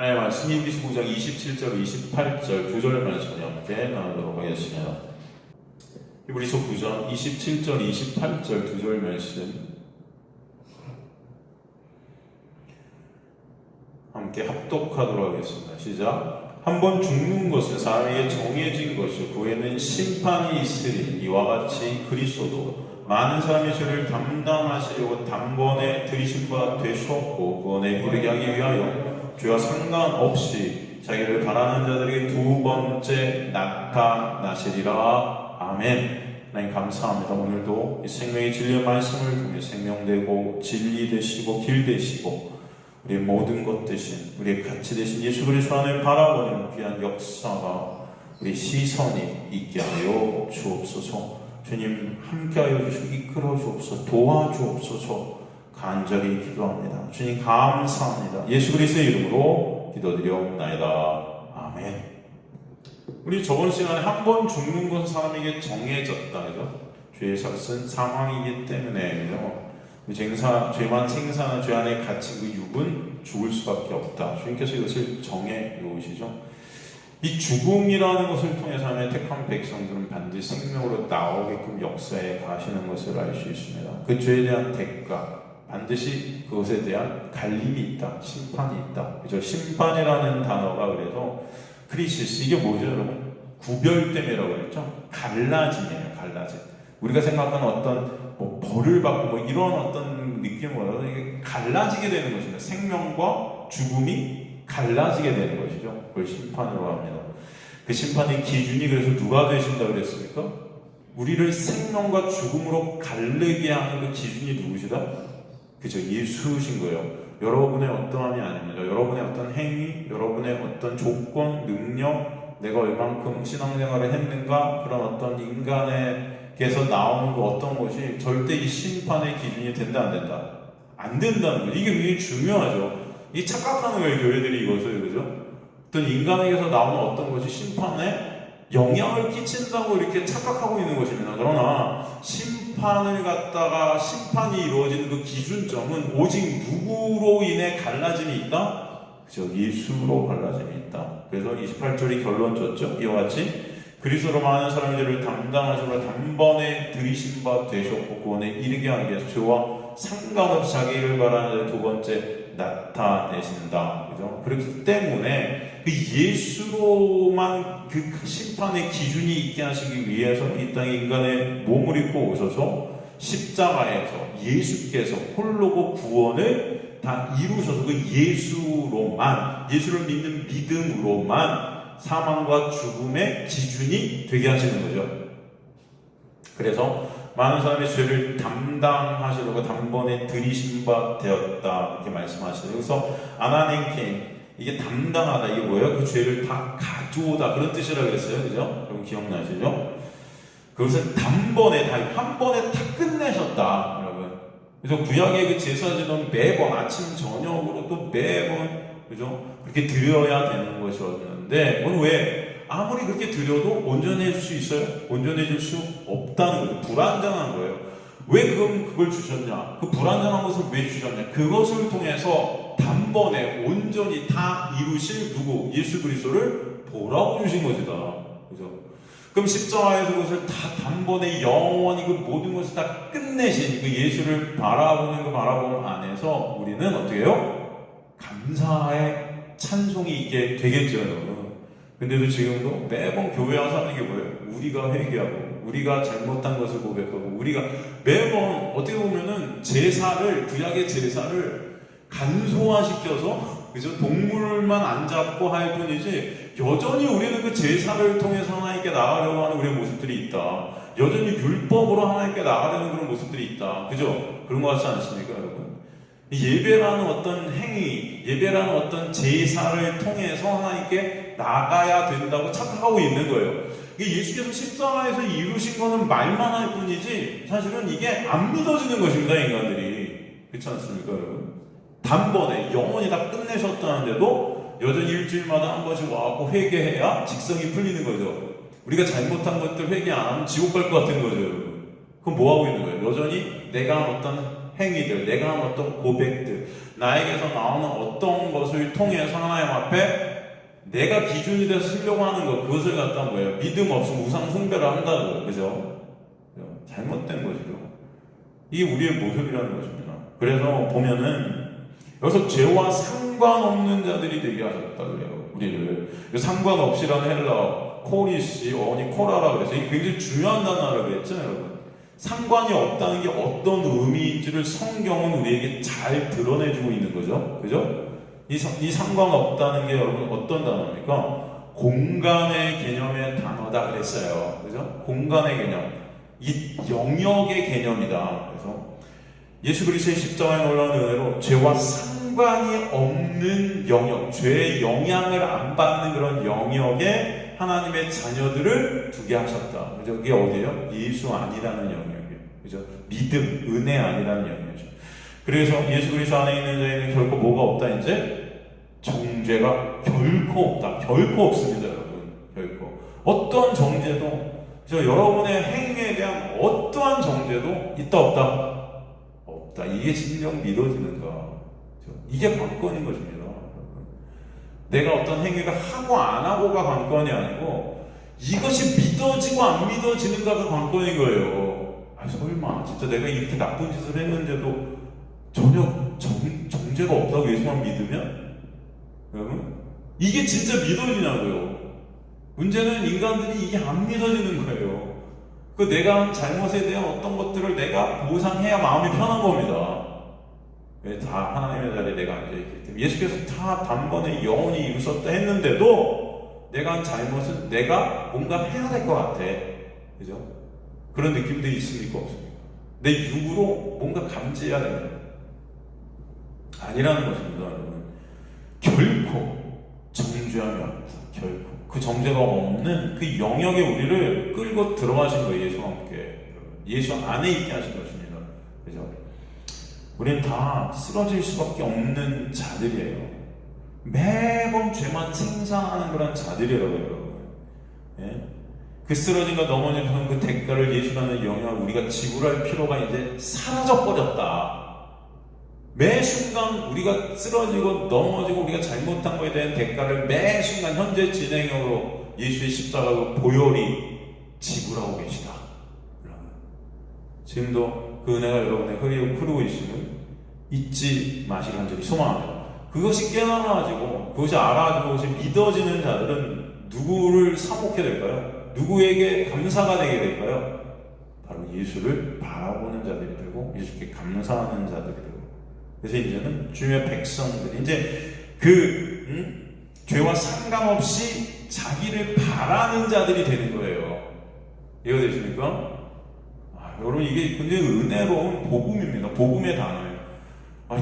하나님의 말씀 히브리서 9장 27절 28절 두 절의 말씀을 함께 나누도록 하겠습니다. 히브리서 9장 27절 28절 두 절의 말씀 함께 합독하도록 하겠습니다. 시작. 한번 죽는 것은 사람에게 정해진 것이요 그 후에는 심판이 있으리. 이와 같이 그리스도도 많은 사람의 죄를 담당하시려고 단번에 들이신 바 되셨고 구원에 이르게 하기 위하여 죄와 상관없이 자기를 바라는 자들에게 두 번째 나타나시리라. 아멘. 하나님 감사합니다. 오늘도 이 생명의 진리의 말씀을 통해 생명되고 진리 되시고 길 되시고 우리의 모든 것 대신 우리의 가치 대신 예수 그리스도 안을 바라보는 귀한 역사가 우리 시선이 있게 하여 주옵소서. 주님 함께하여 주시고 이끌어 주옵소서. 도와주옵소서. 간절히 기도합니다. 주님 감사합니다. 예수 그리스도의 이름으로 기도드리옵나이다. 아멘. 우리 저번 시간에 한 번 죽는 것은 사람에게 정해졌다. 그죠? 죄의 삭은 사망이기 때문에요. 죄만 생산한 죄 안에 갇힌 그 육은 죽을 수밖에 없다. 주님께서 이것을 정해 놓으시죠. 이 죽음이라는 것을 통해서 하나님의 택한 백성들은 반드시 생명으로 나오게끔 역사에 가시는 것을 알 수 있습니다. 그 죄에 대한 대가, 반드시 그것에 대한 갈림이 있다, 심판이 있다. 그죠? 심판이라는 단어가 그래서 크리시스, 이게 뭐죠, 여러분? 구별됨이라고 그랬죠? 갈라짐이에요, 갈라짐. 우리가 생각하는 어떤 벌을 받고 이런 어떤 느낌으로 이게 갈라지게 되는 것입니다. 생명과 죽음이 갈라지게 되는 것이죠. 그걸 심판으로 합니다. 그 심판의 기준이 그래서 누가 되신다고 그랬습니까? 우리를 생명과 죽음으로 갈르게 하는 그 기준이 누구시다? 그죠? 예수신 거예요. 여러분의 어떠함이 아닙니다. 여러분의 어떤 행위, 여러분의 어떤 조건, 능력, 내가 얼만큼 신앙생활을 했는가, 그런 어떤 인간에게서 나오는 그 어떤 것이 절대 이 심판의 기준이 된다, 안 된다? 안 된다는 거예요. 이게 굉장히 중요하죠. 이 착각하는 거예요, 교회들이 이것을, 그죠? 어떤 인간에게서 나오는 어떤 것이 심판에 영향을 끼친다고 이렇게 착각하고 있는 것입니다. 그러나 심판을 갖다가 심판이 이루어지는 그 기준점은 오직 누구로 인해 갈라짐이 있다? 그죠? 예수로 갈라짐이 있다. 그래서 28절이 결론 줬죠. 이와 같이 그리스도로 많은 사람의 죄를 담당하시고 단번에 들이신 바 되셨고 구원에 이르게 하기 위해서 죄와 상관없이 자기를 바라는 두 번째 나타내신다. 그죠? 그렇기 때문에 그 예수로만 그 심판의 기준이 있게 하시기 위해서 이 땅에 인간의 몸을 입고 오셔서 십자가에서 예수께서 홀로고 구원을 다 이루셔서 그 예수로만, 예수를 믿는 믿음으로만 사망과 죽음의 기준이 되게 하시는 거죠. 그래서 많은 사람의 죄를 담당하시려고 단번에 들이신 바 되었다, 이렇게 말씀하시죠. 그래서 아나넨케, 이게 담당하다, 이게 뭐예요? 그 죄를 다 가져오다, 그런 뜻이라고 그랬어요. 그죠? 여러분 기억나시죠? 그것을 단번에, 한 번에 다 끝내셨다, 여러분. 그래서 구약의 그 제사제는 매번 아침 저녁으로 또 매번, 그죠? 그렇게 드려야 되는 것이었는데, 그건 왜? 아무리 그렇게 드려도 온전해질 수 있어요? 온전해질 수 없다는 거예요. 불완전한 거예요. 왜 그걸 주셨냐? 그 불완전한 것을 왜 주셨냐? 그것을 통해서 단번에 온전히 다 이루실 누구? 예수 그리스도를 보라고 주신 것이다. 그죠? 그럼 십자가에서 그것을 다 단번에 영원히 그 모든 것을 다 끝내신 그 예수를 바라보는 그 바라봄 안에서 우리는 어떻게 해요? 감사의 찬송이 있게 되겠죠, 여러분. 근데도 지금도 매번 교회 와서 하는 게 뭐예요? 우리가 회개하고, 우리가 잘못한 것을 고백하고, 우리가 매번 어떻게 보면은 제사를, 구약의 제사를 간소화시켜서, 그죠? 동물만 안 잡고 할 뿐이지, 여전히 우리는 그 제사를 통해서 하나님께 나가려고 하는 우리의 모습들이 있다. 여전히 율법으로 하나님께 나가려는 그런 모습들이 있다. 그죠? 그런 것 같지 않습니까, 여러분? 예배라는 어떤 행위, 예배라는 어떤 제사를 통해서 하나님께 나가야 된다고 착각하고 있는 거예요. 예수께서 십자가에서 이루신 거는 말만 할 뿐이지 사실은 이게 안 믿어지는 것입니다, 인간들이. 그렇지 않습니까, 여러분? 단번에 영원히 다 끝내셨다는데도 여전히 일주일마다 한 번씩 와갖고 회개해야 직성이 풀리는 거죠. 우리가 잘못한 것들 회개 안 하면 지옥 갈 것 같은 거죠, 여러분. 그럼 뭐 하고 있는 거예요? 여전히 내가 어떤 행위들, 내가 한 어떤 고백들, 나에게서 나오는 어떤 것을 통해서 하나님 앞에 내가 기준이 돼서 쓰려고 하는 것, 그것을 갖다 뭐예요? 믿음 없으면 우상 숭배를 한다고요. 그죠? 잘못된 거죠. 이게 우리의 모습이라는 것입니다. 그래서 보면은 여기서 죄와 상관없는 자들이 되게 하셨다 그래요. 우리를. 상관없이라는 헬라어 코리시, 어원이 코라라 그래서 이게 굉장히 중요한 단어라고 그랬잖아요, 여러분. 상관이 없다는 게 어떤 의미인지를 성경은 우리에게 잘 드러내주고 있는 거죠. 그죠? 이 상관없다는 게 여러분 어떤 단어입니까? 공간의 개념의 단어다 그랬어요. 그죠? 공간의 개념. 이 영역의 개념이다. 그래서 예수 그리스도의 십자가에 놀라운 은혜로 죄와 상관이 없는 영역, 죄의 영향을 안 받는 그런 영역에 하나님의 자녀들을 두게 하셨다. 그죠? 이게 어디예요? 예수 아니라는 영역이에요. 그죠? 믿음, 은혜 아니라는 영역이죠. 그래서 예수 그리스도 안에 있는 자에는 결코 뭐가 없다, 이제? 정죄가 결코 없다. 결코 없습니다, 여러분. 결코. 어떤 정죄도, 여러분의 행위에 대한 어떠한 정죄도 있다, 없다? 없다. 이게 진정 믿어지는가. 이게 관건인 것입니다. 내가 어떤 행위를 하고 안 하고가 관건이 아니고 이것이 믿어지고 안 믿어지는가가 관건인 거예요. 설마 진짜 내가 이렇게 나쁜 짓을 했는데도 전혀 정죄가 없다고 예수만 믿으면? 여러분, 이게 진짜 믿어지냐고요. 문제는 인간들이 이게 안 믿어지는 거예요. 그 내가 한 잘못에 대한 어떤 것들을 내가 보상해야 마음이 편한 겁니다. 왜 다 하나님의 자리에 내가 앉아있기 때문에. 예수께서 다 단번에 영원히 이루셨다 했는데도 내가 한 잘못은 내가 뭔가 해야 될 것 같아. 그죠? 그런 느낌도 있습니까? 없습니까? 내 육으로 뭔가 감지해야 되는 아니라는 것입니다, 여러분. 결코 정죄함이 없다. 결코. 그 정죄가 없는 그 영역에 우리를 끌고 들어가신 거예요, 예수와 함께. 예수 안에 있게 하신 것입니다. 그죠? 우리는 다 쓰러질 수밖에 없는 자들이에요. 매번 죄만 생산하는 그런 자들이라고요, 여러분. 예? 그 쓰러짐과 넘어지는 그 대가를 예수라는 영역을 우리가 지불할 필요가 이제 사라져버렸다. 매 순간 우리가 쓰러지고 넘어지고 우리가 잘못한 것에 대한 대가를 매 순간 현재 진행형으로 예수의 십자가로 보혈이 지불하고 계시다. 지금도 그 은혜가 여러분의 흐르고 있음을 잊지 마시기 간절히 소망합니다. 그것이 깨달아지고 그것이 알아지고 그것이 믿어지는 자들은 누구를 사목해야 될까요? 누구에게 감사가 되게 될까요? 바로 예수를 바라보는 자들이 되고 예수께 감사하는 자들이 되고, 그래서 이제는 주의 백성들이 이제 죄와 상관없이 자기를 바라는 자들이 되는 거예요. 이해되십니까? 여러분, 이게 굉장히 은혜로운 복음입니다. 복음의 단어예요.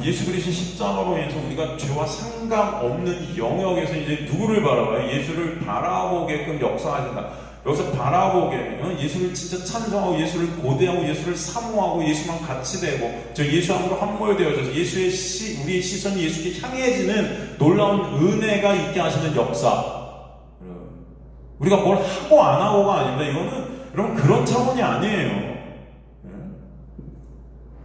예수 그리스도의 십자가로 인해서 우리가 죄와 상관없는 영역에서 이제 누구를 바라봐요? 예수를 바라보게끔 역사하신다. 여기서 바라보게, 예수를 진짜 찬송하고 예수를 고대하고 예수를 사모하고 예수만 같이 되고 저 예수 안으로 함몰되어져서 우리의 시선이 예수께 향해지는 놀라운 은혜가 있게 하시는 역사. 우리가 뭘 하고 안 하고가 아닙니다. 이거는 여러분 그런 차원이 아니에요.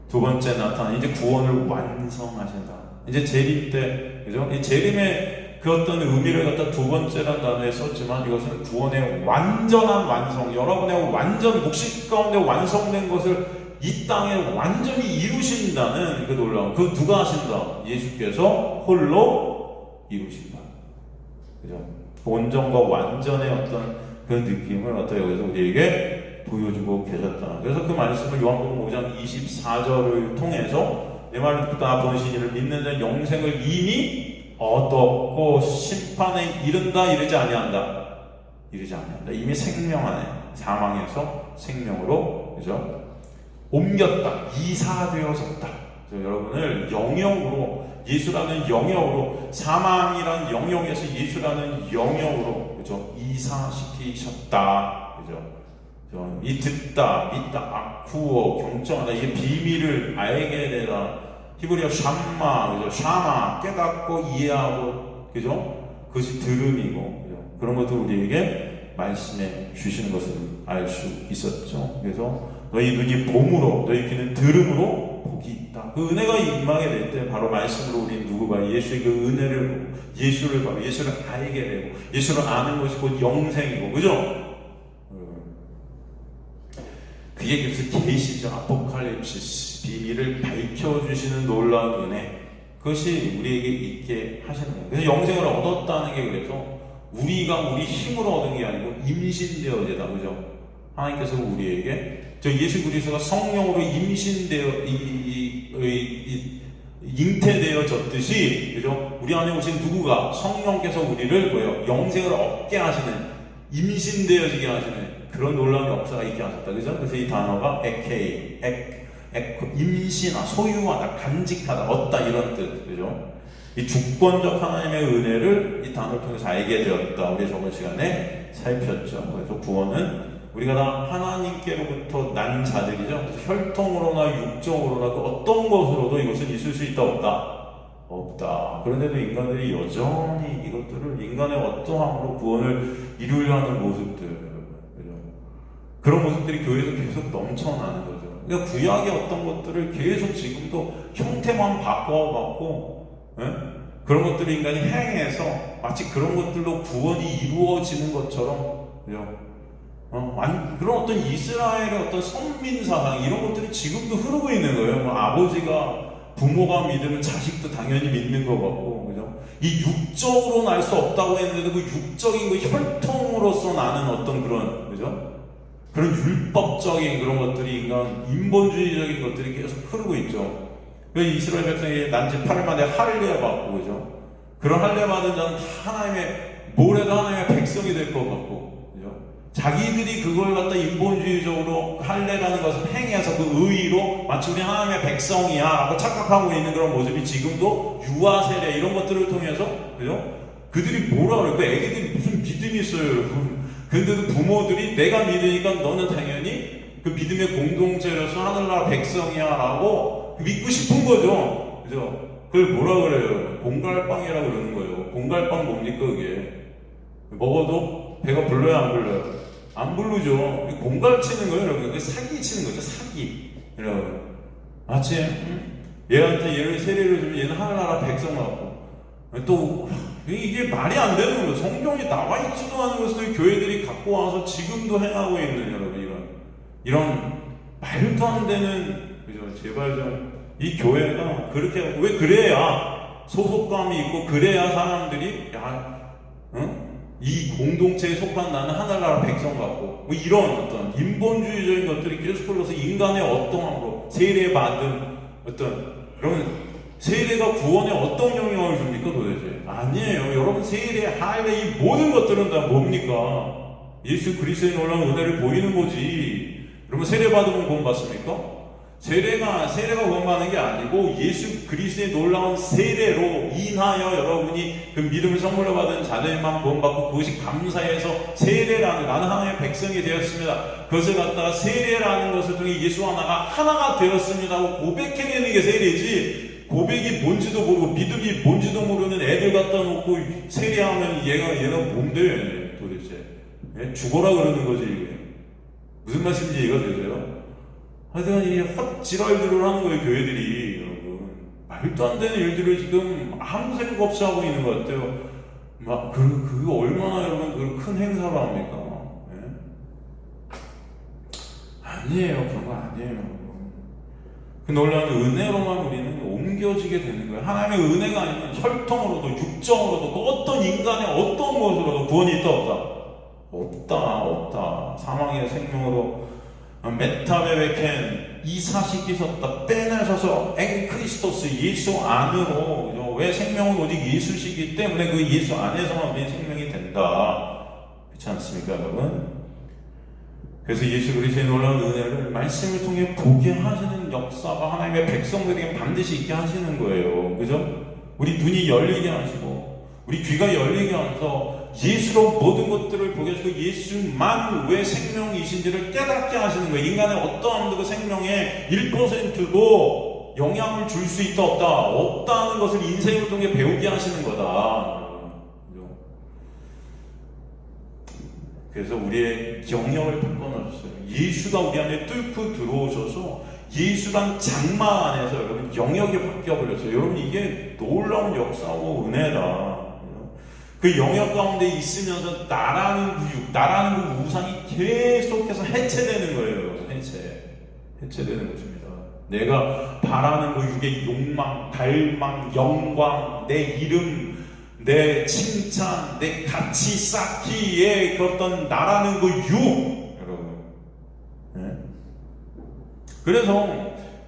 두 번째 나타난 이제 구원을 완성하신다. 이제 재림 때, 그죠? 이 재림의 그 어떤 의미를 갖다 두 번째라는 단어에 썼지만 이것은 구원의 완전한 완성, 여러분의 완전 묵식 가운데 완성된 것을 이 땅에 완전히 이루신다는 그 놀라운, 그 누가 하신다? 예수께서 홀로 이루신다. 그죠? 온전과 완전의 어떤 그 느낌을 갖다 여기서 우리에게 보여주고 계셨다. 그래서 그 말씀을 요한복음 5장 24절을 통해서 내 말을 듣다 보신 이를 믿는 자 영생을 이미 얻었고 심판에 이르지 아니한다. 이미 생명 안에, 사망에서 생명으로, 그죠? 옮겼다. 이사되어졌다. 여러분을 영역으로, 예수라는 영역으로, 사망이란 영역에서 예수라는 영역으로, 그죠? 이사시키셨다. 그죠? 이 듣다, 믿다, 아쿠어, 경청하다, 이게 비밀을 알게 되다. 히브리어 샴마, 그죠? 샤마, 깨닫고 이해하고, 그죠? 그것이 들음이고, 그죠? 그런 것도 우리에게 말씀해 주시는 것을 알 수 있었죠. 그래서 너희 눈이 봄으로, 너희 귀는 들음으로 복이 있다. 그 은혜가 임하게 될 때 바로 말씀으로 우리 누구가 예수의 그 은혜를 보고 예수를 바로 예수를 알게 되고 예수를 아는 것이 곧 영생이고, 그죠? 그게 그래서 계시죠. 아포칼립시스, 비밀을 밝혀주시는 놀라운 은혜, 그것이 우리에게 있게 하시는 거예요. 그래서 영생을 얻었다는 게 그래서 우리가 우리 힘으로 얻은 게 아니고 임신되어지다, 그죠? 하나님께서 우리에게 저 예수 그리스도가 성령으로 임신되어 잉태되어졌듯이, 그죠? 우리 안에 오신 누구가 성령께서 우리를 뭐예요? 영생을 얻게 하시는, 임신되어지게 하시는 그런 놀라운 역사가 있게 하셨다, 그죠? 그래서 이 단어가 에케이, 임신하, 소유하다, 간직하다, 얻다, 이런 뜻, 그죠? 이 주권적 하나님의 은혜를 이 단어를 통해서 알게 되었다. 우리 저번 시간에 살폈죠. 그래서 구원은 우리가 다 하나님께로부터 난 자들이죠. 그래서 혈통으로나 육정으로나 그 어떤 것으로도 이것은 있을 수 있다, 없다? 없다. 그런데도 인간들이 여전히 이것들을 인간의 어떠함으로 구원을 이루려 하는 모습들, 그죠? 그런 모습들이 교회에서 계속 넘쳐나는 거죠. 그러니까 구약의 어떤 것들을 계속 지금도 형태만 바꿔갖고, 예? 그런 것들을 인간이 행해서 마치 그런 것들로 구원이 이루어지는 것처럼, 그죠? 그런 어떤 이스라엘의 어떤 선민사상, 이런 것들이 지금도 흐르고 있는 거예요. 뭐 아버지가, 부모가 믿으면 자식도 당연히 믿는 것 같고, 그죠? 이 육적으로는 알 수 없다고 했는데도 그 육적인 그 혈통으로서 나는 어떤 그런, 그죠? 그런 율법적인 그런 것들이 인간, 인본주의적인 것들이 계속 흐르고 있죠. 이스라엘 백성이 난지 8일 만에 할례 받고, 그죠? 그런 할례 받은 자는 다 하나님의, 모래도 하나님의 백성이 될 것 같고, 그죠? 자기들이 그걸 갖다 인본주의적으로 할례라는 것을 행해서 그 의의로 마치 우리 하나님의 백성이야 라고 착각하고 있는 그런 모습이 지금도 유아 세례 이런 것들을 통해서, 그죠? 그들이 뭐라 그래요? 그 애기들이 무슨 믿음이 있어요, 여러분. 근데도 부모들이 내가 믿으니까 너는 당연히 그 믿음의 공동체로서 하늘나라 백성이야 라고 믿고 싶은 거죠. 그죠? 그걸 뭐라 그래요? 공갈빵이라고 그러는 거예요. 공갈빵 뭡니까, 그게? 먹어도 배가 불러요, 안 불러요? 안 부르죠. 공갈 치는 거예요, 여러분. 그게 사기 치는 거죠, 사기. 여러분. 마치, 얘한테 얘를 세례를 주면 얘는 하늘나라 백성 같고. 또, 이게 말이 안 되는 거예요. 성경에 나와 있지도 않은 것을 교회들이 갖고 와서 지금도 행하고 있는, 여러분, 이런 말도 안 되는, 그죠? 제발 좀, 이 교회가 그렇게, 왜 그래야 소속감이 있고, 그래야 사람들이, 이 공동체에 속한 나는 하늘나라 백성 같고, 뭐 이런 어떤 인본주의적인 것들이 계속 흘러서 인간의 어떠함으로 세례받은 어떤 그런, 세례가 구원에 어떤 영향을 줍니까 도대체? 아니에요. 여러분, 세례, 할례, 이 모든 것들은 다 뭡니까? 예수 그리스도의 놀라운 은혜를 보이는 거지. 여러분, 세례 받으면 구원 받습니까? 세례가 구원받는 게 아니고 예수 그리스도의 놀라운 세례로 인하여 여러분이 그 믿음을 선물로 받은 자들만 구원받고, 그것이 감사해서 세례라는, 나는 하나님의 백성이 되었습니다, 그것을 갖다가 세례라는 것을 통해 예수 하나가 되었습니다 하고 고백해내는 게 세례지, 고백이 뭔지도 모르고 믿음이 뭔지도 모르는 애들 갖다 놓고 세례하면 얘가 뭔데 도대체? 예? 죽어라 그러는 거지, 이게. 무슨 말씀인지 이해가 되세요? 하여튼 이 헛지랄들을 하는 거예요, 교회들이. 여러분, 말도 안 되는 일들을 지금 아무 생각 없이 하고 있는 것 같아요. 그거 얼마나 여러분 큰 행사로 합니까? 예? 아니에요. 그런 거 아니에요. 그 놀라운 은혜로만 우리는 옮겨지게 되는 거예요. 하나님의 은혜가 아니면 혈통으로도 육정으로도 그 어떤 인간의 어떤 것으로도 구원이 있다, 없다? 없다. 사망의 생명으로 메타베베켄 이사시키셨다 빼내셔서 엔크리스토스 예수 안으로, 왜 생명은 오직 예수시기 때문에 그 예수 안에서만 우리 생명이 된다. 그렇지 않습니까, 여러분? 그래서 예수 그리스도의 놀라운 은혜를 말씀을 통해 보게 하시는 역사가 하나님의 백성들에게 반드시 있게 하시는 거예요. 그죠? 우리 눈이 열리게 하시고 우리 귀가 열리게 하셔서 예수로 모든 것들을 보게 하시고 예수만 왜 생명이신지를 깨닫게 하시는 거예요. 인간의 어떠함도 그 생명에 1%도 영향을 줄 수 있다, 없다는 것을 인생을 통해 배우게 하시는 거다. 그래서 우리의 경영을 바꿔놓으셨어요. 예수가 우리 안에 뚫고 들어오셔서 예수란 장막 안에서 여러분 영역이 바뀌어버렸어요. 여러분 이게 놀라운 역사고 은혜다. 그 영역 가운데 있으면서 나라는 그 육, 나라는 그 우상이 계속해서 해체되는 거예요. 해체되는 것입니다. 내가 바라는 그 육의 욕망, 갈망, 영광, 내 이름, 내 칭찬, 내 가치 쌓기에 그 어떤 나라는 그 육, 여러분. 네? 그래서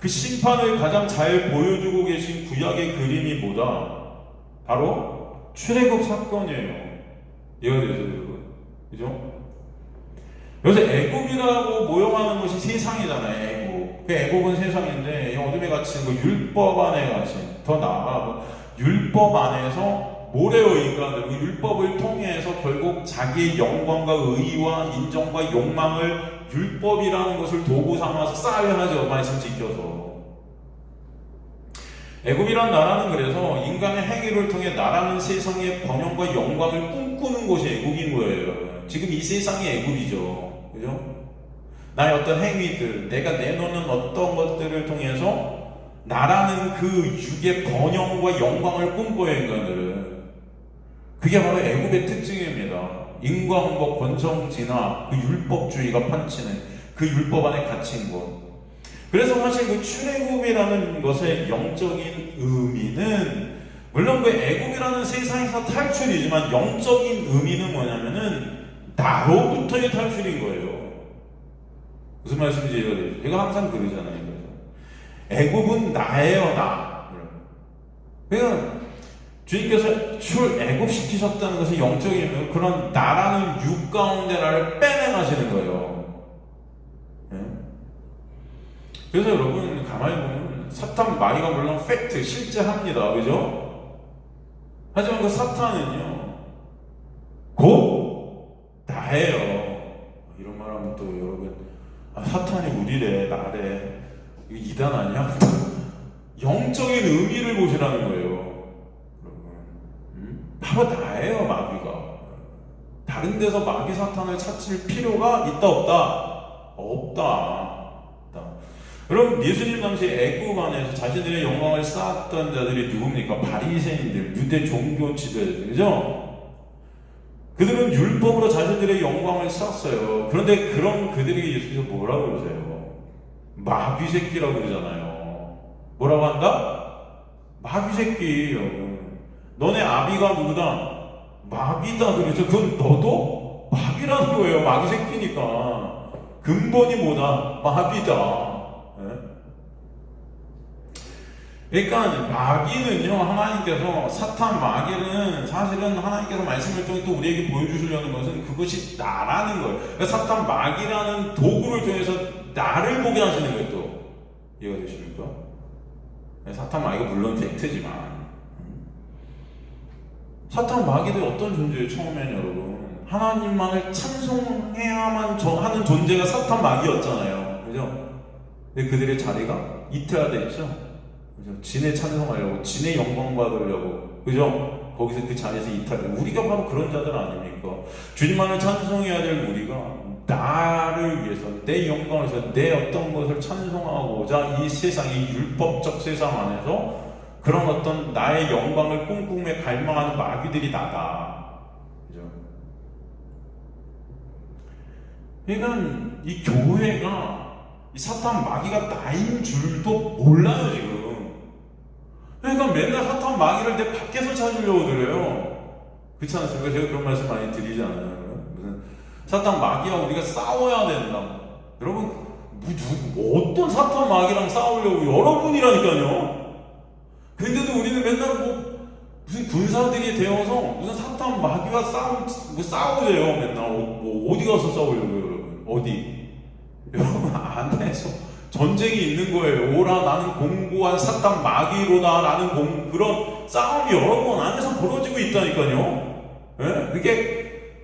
그 심판을 가장 잘 보여주고 계신 구약의 그림이 뭐다? 바로 출애굽 사건이에요. 이해가 되죠, 여러분? 그죠? 여기서 애굽이라고 모형하는 것이 세상이잖아요. 애굽. 그 애굽은 세상인데 이 어둠에 갇힌 그 율법 안에 갇힌, 더 나아가 율법 안에서 모래의 인간들, 그 율법을 통해서 결국 자기의 영광과 의와 인정과 욕망을 율법이라는 것을 도구 삼아서 쌓아야 하죠. 말씀 지켜서. 애굽이란 나라는 그래서 인간의 행위를 통해 나라는 세상의 번영과 영광을 꿈꾸는 곳이 애굽인 거예요. 지금 이 세상이 애굽이죠. 그죠? 나의 어떤 행위들, 내가 내놓는 어떤 것들을 통해서 나라는 그 육의 번영과 영광을 꿈꿔요, 인간들은. 그게 바로 애굽의 특징입니다. 인과응보, 권성진화, 그 율법주의가 판치는 그 율법 안에 갇힌 것. 그래서 사실 그 출애굽이라는 것의 영적인 의미는 물론 그 애굽이라는 세상에서 탈출이지만 영적인 의미는 뭐냐면은 나로부터의 탈출인 거예요. 무슨 말씀인지 이해가 되죠? 제가 항상 그러잖아요. 애굽은 나예요, 나. 그러니까 주님께서 출애굽시키셨다는 것은 영적인 의미고 그런 나라는 육 가운데 나를 빼내가시는 거예요. 그래서 여러분 가만히 보면 사탄 마귀가 물론 팩트 실제 합니다. 그죠? 하지만 그 사탄은요 곧 나예요. 이런 말 하면 또 여러분 사탄이 우리래 나래 이거 이단 아니야? 영적인 의미를 보시라는 거예요. 여러분 바로 나예요. 마귀가 다른 데서 마귀 사탄을 찾을 필요가 있다 없다? 없다. 여러분 예수님 당시 애굽 안에서 자신들의 영광을 쌓았던 자들이 누굽니까? 바리새인들, 유대 종교 지도자들, 그죠? 그들은 율법으로 자신들의 영광을 쌓았어요. 그런데 그런 그들에게 예수께서 뭐라고 그러세요? 마귀 새끼라고 그러잖아요. 뭐라고 한다? 마귀 새끼. 여러분 너네 아비가 누구다? 마귀다. 그러죠. 그건 너도 마귀라는 거예요. 마귀 새끼니까 근본이 뭐다? 마귀다. 그러니까 마귀는요 하나님께서 사탄 마귀는 사실은 하나님께서 말씀을 통해 또 우리에게 보여주시려는 것은 그것이 나라는 거예요. 그러니까 사탄 마귀라는 도구를 통해서 나를 보게 하시는 거예요. 또 이해가 되십니까? 사탄 마귀가 물론 팩트지만 사탄 마귀도 어떤 존재예요? 처음에는 여러분 하나님만을 찬송해야만 하는 존재가 사탄 마귀였잖아요. 그죠? 근데 그들의 자리가 이태화됐죠. 그죠? 진에 찬송하려고, 진의 영광 받으려고, 그죠? 거기서 그 자리에서 이탈. 우리가 바로 그런 자들 아닙니까? 주님만을 찬송해야 될 우리가 나를 위해서, 내 영광을 위해서, 내 어떤 것을 찬송하고자 이 세상, 이 율법적 세상 안에서 그런 어떤 나의 영광을 꿈꾸며 갈망하는 마귀들이 나다. 그죠? 그러니까 이 교회가 이 사탄 마귀가 나인 줄도 몰라요, 지금. 그러니까 맨날 사탄 마귀를 내 밖에서 찾으려고 그래요. 그렇지 않습니까? 제가 그런 말씀 많이 드리잖아요. 무슨 사탄 마귀와 우리가 싸워야 된다. 여러분, 어떤 사탄 마귀랑 싸우려고 여러분이라니까요. 근데도 우리는 맨날 무슨 군사들이 되어서 무슨 사탄 마귀와 싸우재요. 맨날 어디 가서 싸우려고요, 여러분? 어디? 여러분 안에서 전쟁이 있는 거예요. 오라 나는 공고한 사탄 마귀로다 라는 그런 싸움이 여러 번 안에서 벌어지고 있다니까요. 네?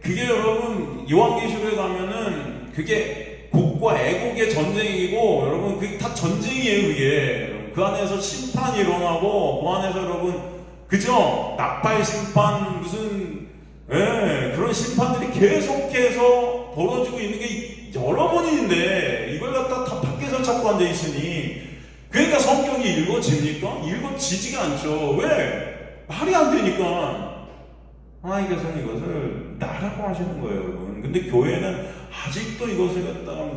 그게 여러분 요한계시록에 가면은 그게 곡과 애곡의 전쟁이고 여러분 그게 다 전쟁이에요. 그게 그 안에서 심판이 일어나고 그 안에서 여러분 그죠? 나팔 심판 무슨 그런 심판들이 계속해서 벌어지고 있는 게 여러 번인데 이걸 갖다 다 밖에서 계속 잡고 앉아 있으니 그러니까 성경이 읽어집니까? 읽어지지가 않죠. 왜? 말이 안 되니까. 하나님께서는 이것을 나라고 하시는 거예요, 여러분. 근데 교회는 아직도 이것을 갖다가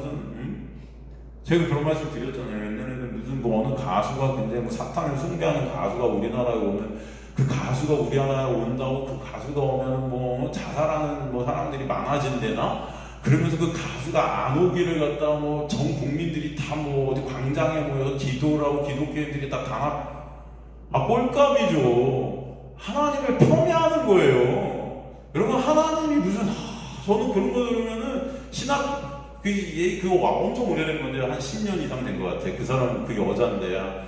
제가 그런 말씀 드렸잖아요. 옛날에는 무슨 어느 가수가 굉장히 사탄을 숭배하는 가수가 우리나라에 오면 그 가수가 우리나라에 온다고 그 가수가 오면 자살하는 사람들이 많아진대나? 그러면서 그 가수가 안 오기를 갖다가 전 국민들이 다 어디 광장에 모여서 기도를 하고 기독교인들이 다 꼴값이죠. 하나님을 폄훼하는 거예요. 여러분, 하나님이 무슨 저는 그런 거 들으면은 신학 그거 엄청 오래된 건데 한 10년 이상 된 것 같아. 그 사람 그 여잔데야.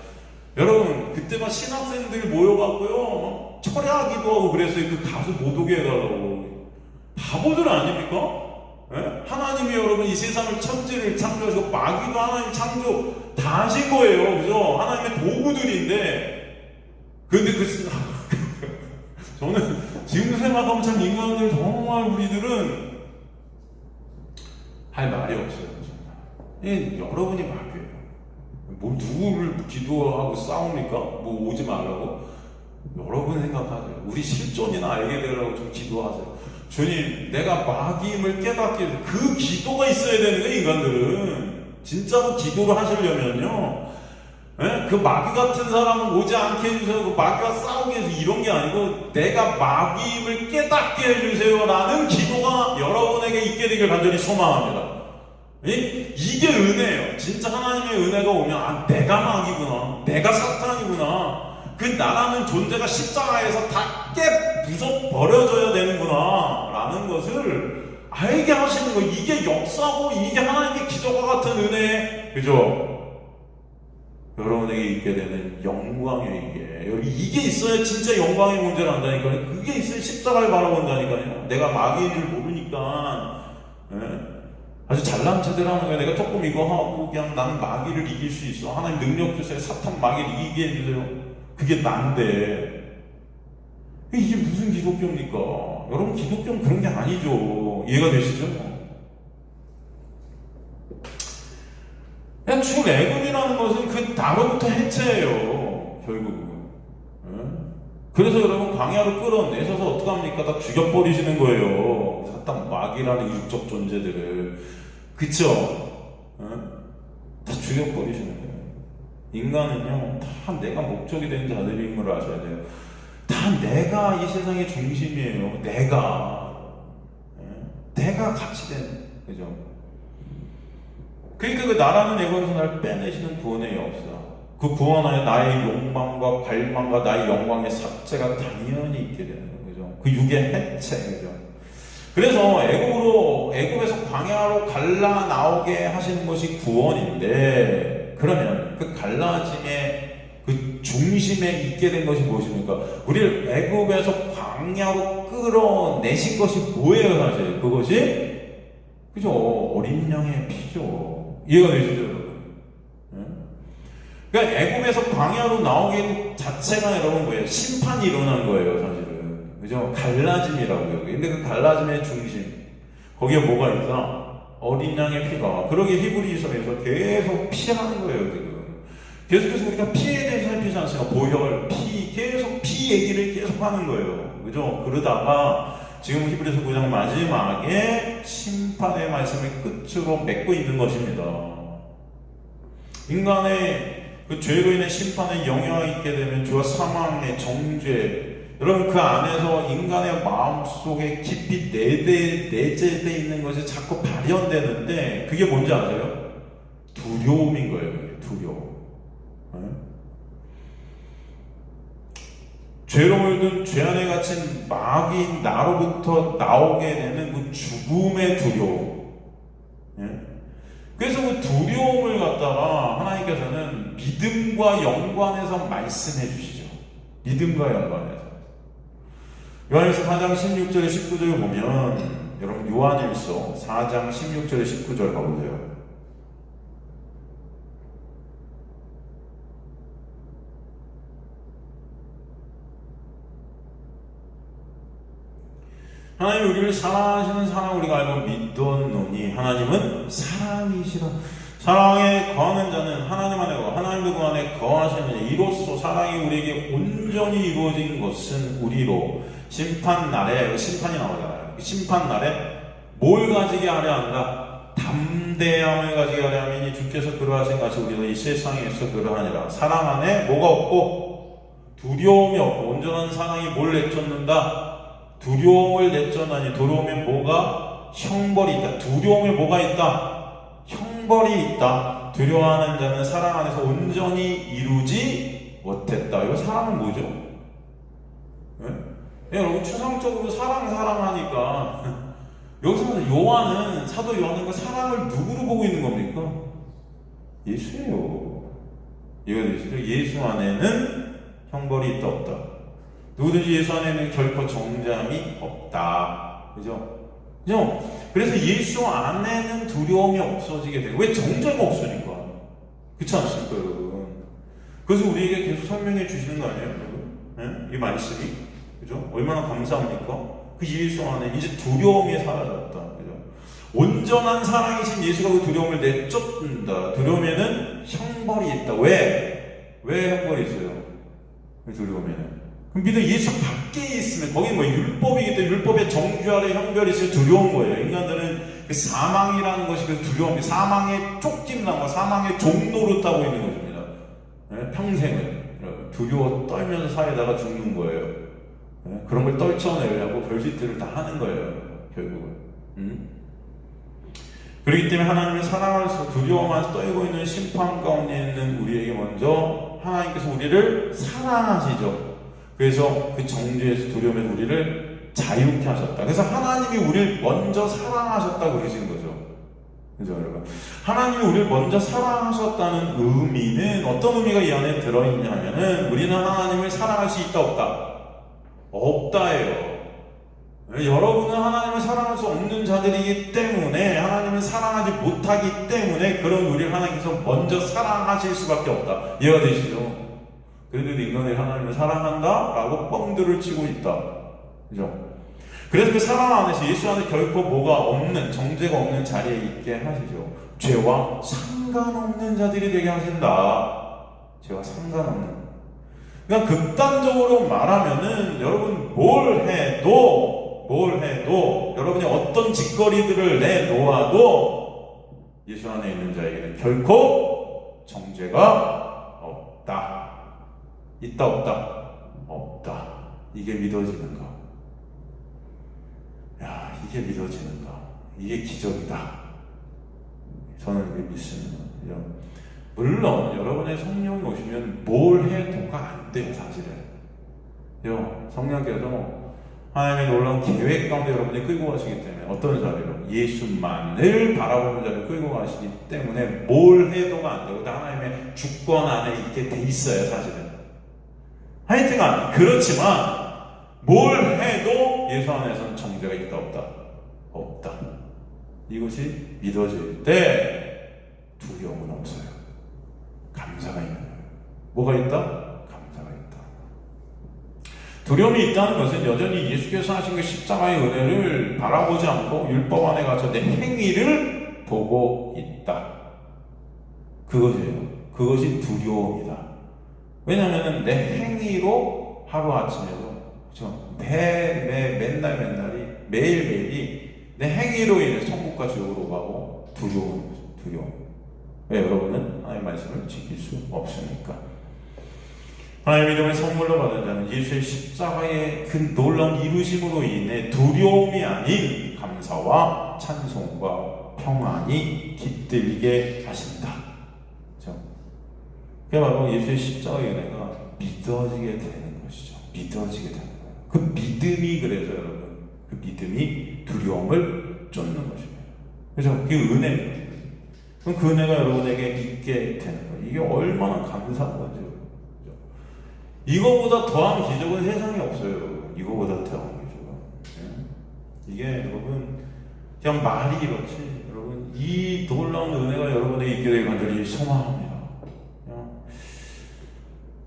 여러분, 그때 막 신학생들 모여갖고요 철야기도 하고 그랬어요. 그 가수 못 오게 해달라고. 바보들 아닙니까? 예? 하나님이 여러분 이 세상을 천지를 창조하시고 마귀도 하나님 창조 다 하신 거예요. 그죠? 하나님의 도구들인데 근데 저는 지금 생각하면 참 인간들 정말 우리들은 할 말이 없어요. 정말. 여러분이 마귀예요. 누구를 기도하고 싸웁니까? 오지 말라고? 여러분 생각하세요. 우리 실존이나 알게 되라고 좀 기도하세요. 주님, 내가 마귀임을 깨닫게 해서 그 기도가 있어야 되는 거예요, 인간들은. 진짜로 기도를 하시려면요. 그 마귀 같은 사람은 오지 않게 해주세요. 그 마귀가 싸우게 해서 이런 게 아니고 내가 마귀임을 깨닫게 해주세요 라는 기도가 여러분에게 있게 되길 간절히 소망합니다. 이게 은혜예요. 진짜 하나님의 은혜가 오면 내가 마귀구나, 내가 사탄이구나, 그 나라는 존재가 십자가에서 다 부숴버려져야 되는구나 라는 것을 알게 하시는 거예요. 이게 역사고 이게 하나님의 기적과 같은 은혜, 그죠? 여러분에게 있게 되는 영광이에요. 이게 있어야 진짜 영광의 문제를 한다니까요. 그게 있어야 십자가를 바라본다니까요. 내가 마귀인 줄 모르니까 아주 잘난 체대로 하는 거예요. 내가 조금 이거 하고 그냥 나는 마귀를 이길 수 있어. 하나님 능력 주세요. 사탄 마귀를 이기게 해주세요. 그게 난데 이게 무슨 기독교입니까? 여러분, 기독교는 그런 게 아니죠. 이해가 되시죠? 그냥 출애굽이라는 것은 그 나로부터 해체예요, 결국은. 그래서 여러분, 광야로 끌어내셔서 어떡합니까? 다 죽여버리시는 거예요. 사탄 마귀라는 육적 존재들을. 그쵸? 다 죽여버리시는 거예요. 인간은요, 다 내가 목적이 된 자들인 걸 아셔야 돼요. 다 내가 이 세상의 중심이에요. 내가 같이 된, 그죠? 그러니까 그 나라는 애고에서 날 빼내시는 구원의 역사, 그 구원 안에 나의 욕망과 갈망과 나의 영광의 삭제가 당연히 있게 되는 거죠. 그 육의 해체, 그죠? 그래서 애굽에서 광야로 갈라 나오게 하시는 것이 구원인데, 그러면 그 갈라짐의 그 중심에 있게 된 것이 무엇입니까? 우리를 애굽에서 광야로 끌어내신 것이 뭐예요, 사실? 그것이, 그죠? 어린 양의 피죠. 이해가 되시죠, 여러분? 그러니까 애굽에서 광야로 나오긴 자체가 여러분 뭐예요? 심판이 일어난 거예요, 사실은. 그죠? 갈라짐이라고요. 근데 그 갈라짐의 중심, 거기에 뭐가 있어? 어린 양의 피가. 그러게 히브리서에서 계속 피하는 거예요, 지금. 계속해서 우리가 피에 대해서 살피지 않습니까? 보혈, 피, 계속 피 얘기를 계속 하는 거예요. 그죠? 그러다가 지금 히브리서 9장 마지막에 심판의 말씀을 끝으로 맺고 있는 것입니다. 인간의 그 죄로 인해 심판의 영향이 있게 되면 죄와 사망의 정죄, 여러분 그 안에서 인간의 마음속에 깊이 내재되어 있는 것이 자꾸 발현되는데 그게 뭔지 아세요? 두려움인 거예요. 두려움. 죄로 물든 죄 안에 갇힌 마귀인 나로부터 나오게 되는 그 죽음의 두려움. 그래서 그 두려움을 갖다가 하나님께서는 믿음과 연관해서 말씀해 주시죠. 믿음과 연관해서. 요한일서 4장 16절에 19절을 보면, 여러분 요한일서 4장 16절에 19절 가보세요. 하나님 우리를 사랑하시는 사랑 우리가 알고 믿었노니 하나님은 사랑이시라. 사랑에 거하는 자는 하나님 안에 거하고 하나님도 그 안에 거하시느니 이로써 사랑이 우리에게 온전히 이루어진 것은 우리로 심판날에, 심판이 나오잖아요. 심판날에 뭘 가지게 하려 한다? 담대함을 가지게 하려 하니 주께서 그러하신 같이 우리도 이 세상에서 그러하니라. 사랑 안에 뭐가 없고 두려움이 없고 온전한 사랑이 뭘 내쫓는다? 두려움을 내쫓나니 두려움에 뭐가? 형벌이 있다. 두려움에 뭐가 있다? 형벌이 있다. 두려워하는 자는 사랑 안에서 온전히 이루지 못했다. 이거 사랑은 뭐죠? 네? 여러분 추상적으로 사랑하니까 여기서 요한은 사도 요한은 그 사랑을 누구로 보고 있는 겁니까? 예수예요. 이해되시죠? 예수 안에는 형벌이 있다 없다. 누구든지 예수 안에는 결코 정죄함이 없다. 그죠? 그죠? 그래서 예수 안에는 두려움이 없어지게 돼요. 왜? 정죄가 없으니까. 그렇지 않습니까, 여러분? 그래서 우리에게 계속 설명해 주시는 거 아니에요, 여러분? 네? 이 말씀이. 그죠? 얼마나 감사합니까? 그 예수 안에 이제 두려움이 사라졌다. 그죠? 온전한 사랑이신 예수가 그 두려움을 내쫓는다. 두려움에는 형벌이 있다. 왜? 왜 형벌이 있어요? 그 두려움에는. 그럼 믿어 예수 밖에 있으면 거기 뭐 율법이기 때문에 율법의 정죄 아래 형벌이 있으면 두려운 거예요. 인간들은 그 사망이라는 것이 그 두려움이 사망의 쪽짐당과 사망의 종로를 타고 있는 것입니다. 네? 평생을 두려워 떨면서 살다가 죽는 거예요. 네? 그런 걸 떨쳐내려고 별짓들을 다 하는 거예요. 결국은. 그렇기 때문에 하나님의 사랑하면서 두려워만 떨고 있는 심판 가운데 있는 우리에게 먼저 하나님께서 우리를 사랑하시죠. 그래서 그 정죄에서 두려움에서 우리를 자유케 하셨다. 그래서 하나님이 우리를 먼저 사랑하셨다고 그러신 거죠. 그죠, 여러분? 하나님이 우리를 먼저 사랑하셨다는 의미는 어떤 의미가 이 안에 들어있냐면은 우리는 하나님을 사랑할 수 있다 없다? 없다예요. 여러분은 하나님을 사랑할 수 없는 자들이기 때문에 하나님을 사랑하지 못하기 때문에 그런 우리를 하나님께서 먼저 사랑하실 수밖에 없다. 이해가 되시죠? 그런데도 인간이 하나님을 사랑한다? 라고 뻥들을 치고 있다. 그죠? 그래서 그 사랑 안에서 예수 안에 결코 뭐가 없는, 정죄가 없는 자리에 있게 하시죠. 죄와 상관없는 자들이 되게 하신다. 죄와 상관없는. 그냥 극단적으로 말하면은 여러분 뭘 해도 여러분이 어떤 짓거리들을 내놓아도 예수 안에 있는 자에게는 결코 정죄가 없다. 있다 없다? 없다. 이게 믿어지는가? 야, 이게 믿어지는가? 이게 기적이다. 저는 이게 믿습니다. 물론 여러분의 성령이 오시면 뭘 해도가 안 돼요, 사실은. 성령께서 하나님의 놀라운 계획 가운데 여러분이 끌고 가시기 때문에 어떤 자리로? 예수만을 바라보는 자리로 끌고 가시기 때문에 뭘 해도가 안 되고 하나님의 주권 안에 있게 돼 있어요, 사실은. 하여튼간 그렇지만 뭘 해도 예수 안에서는 정죄가 있다 없다? 없다. 이것이 믿어질 때 두려움은 없어요. 감사가 있는 거예요. 뭐가 있다? 감사가 있다. 두려움이 있다는 것은 여전히 예수께서 하신 그 십자가의 은혜를 바라보지 않고 율법 안에 갇혀 내 행위를 보고 있다. 그것이에요. 그것이 두려움이다. 왜냐하면 내 행위로 하루아침에도 그렇죠? 맨날이 매일매일이 내 행위로 인해 천국과 지옥으로 가고 두려움. 왜? 여러분은 하나님의 말씀을 지킬 수 없으니까. 하나님의 이름을 선물로 받은 자는 예수의 십자가의 그 놀라운 이루심으로 인해 두려움이 아닌 감사와 찬송과 평안이 깃들게 하신다. 그렇죠? 그게 바로 예수의 십자가의 은혜가 믿어지게 되는 것이죠. 믿어지게 되는 거예요. 그 믿음이 그래서 여러분, 그 믿음이 두려움을 쫓는 것입니다. 그래서 그게 은혜입니다. 그럼 그 은혜가 여러분에게 있게 되는 거예요. 이게 얼마나 감사한 거죠. 그렇죠? 이거보다 더한 기적은 세상에 없어요. 이거보다 더한 기적은. 이게 여러분 그냥 말이 이렇지. 여러분 이 놀라운 은혜가 여러분에게 있게 되길 간절히 소망합니다.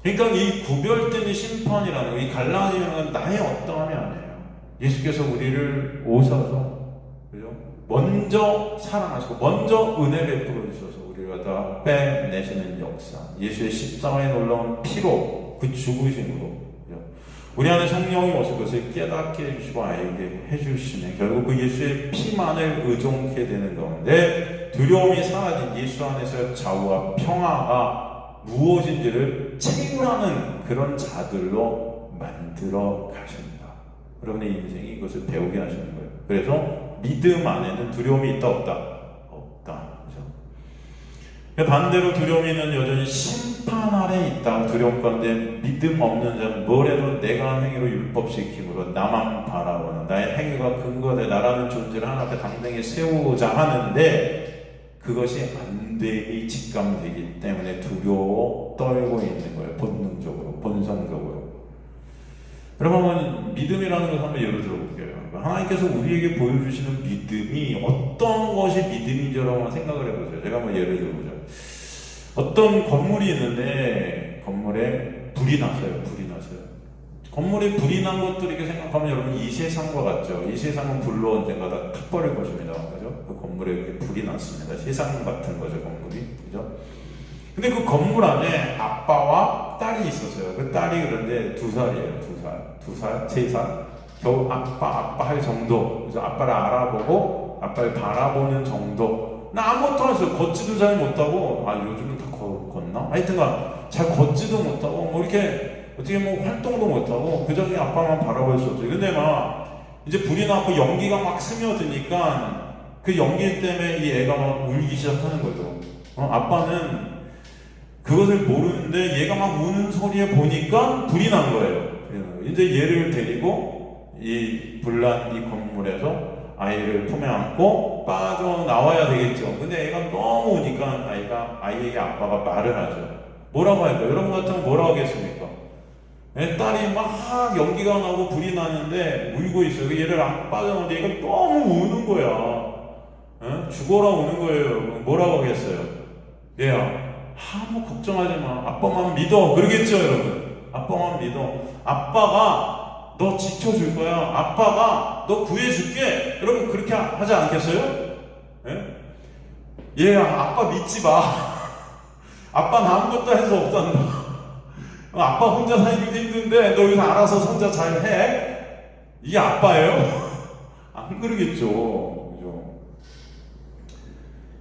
그러니까 이 구별된 심판이라는 거, 이 갈라짐이라는 건 나의 어떠함이 아니에요. 예수께서 우리를 오셔서 그죠? 먼저 사랑하시고 먼저 은혜 베풀어 주셔서 우리가 다 빼내시는 역사, 예수의 십자가에 놀라운 피로 그 죽으심으로 그죠? 우리 안에 성령이 오셔서 그것을 깨닫게 해주시고 알게 해주시면 결국 그 예수의 피만을 의존케 되는 가운데 두려움이 사라진 예수 안에서 자유와 평화가 무엇인지를 채굴하는 그런 자들로 만들어 가십니다. 여러분의 인생이 이것을 배우게 하시는 거예요. 그래서 믿음 안에는 두려움이 있다 없다? 없다. 그렇죠? 반대로 두려움이는 여전히 심판 아래 있다. 두려움 가운데 믿음 없는 자는 뭘 해도 내가 한 행위로 율법시킴으로 나만 바라보는 나의 행위가 근거돼 나라는 존재를 하나님께 당당히 세우고자 하는데 그것이 안 됨이 직감되기 때문에 두려워 떨고 있는 거예요. 본능적으로, 본성적으로. 여러분, 믿음이라는 것을 한번 예를 들어볼게요. 하나님께서 우리에게 보여주시는 믿음이 어떤 것이 믿음인지라고 생각을 해보세요. 제가 한번 예를 들어보죠. 어떤 건물이 있는데 건물에 불이 났어요. 건물에 불이 난 것들 이렇게 생각하면 여러분 이 세상과 같죠. 이 세상은 불로 언젠가 다 타버릴 것입니다. 그죠? 그 건물에 이렇게 불이 났습니다. 세상 같은 거죠, 건물이. 그죠? 근데 그 건물 안에 아빠와 딸이 있었어요. 그 딸이 그런데 2살이에요. 2살, 3살. 겨우 아빠 할 정도. 그래서 아빠를 알아보고 아빠를 바라보는 정도. 나 아무것도 안 했어요. 걷지도 잘 못하고, 요즘은 다 걷나? 하여튼간 잘 걷지도 못하고, 뭐 이렇게 어떻게 뭐 활동도 못하고 그저 아빠만 바라볼 수 없어요. 근데 막 이제 불이 나고 연기가 막 스며드니까 그 연기 때문에 이 애가 막 울기 시작하는 거죠. 아빠는 그것을 모르는데 얘가 막 우는 소리에 보니까 불이 난 거예요. 이제 얘를 데리고 이 불난 이 건물에서 아이를 품에 안고 빠져나와야 되겠죠. 근데 애가 너무 우니까 아이에게 아빠가 말을 하죠. 뭐라고 할까요? 여러분 같으면 뭐라고 하겠습니까? 딸이 막 연기가 나고 불이 나는데 울고 있어요. 얘를 안 빠져나오는데 얘가 너무 우는 거야. 죽어라 우는 거예요. 뭐라고 하겠어요? 얘야, 뭐 걱정하지 마. 아빠만 믿어. 그러겠죠, 여러분? 아빠만 믿어. 아빠가 너 지켜줄 거야. 아빠가 너 구해줄게. 여러분 그렇게 하지 않겠어요? 얘야, 아빠 믿지 마. 아빠는 아무것도 할 수 없단다. 아빠 혼자 살기도 힘든데 너 여기서 알아서 혼자 잘 해? 이게 아빠예요? 안 그러겠죠. 그죠?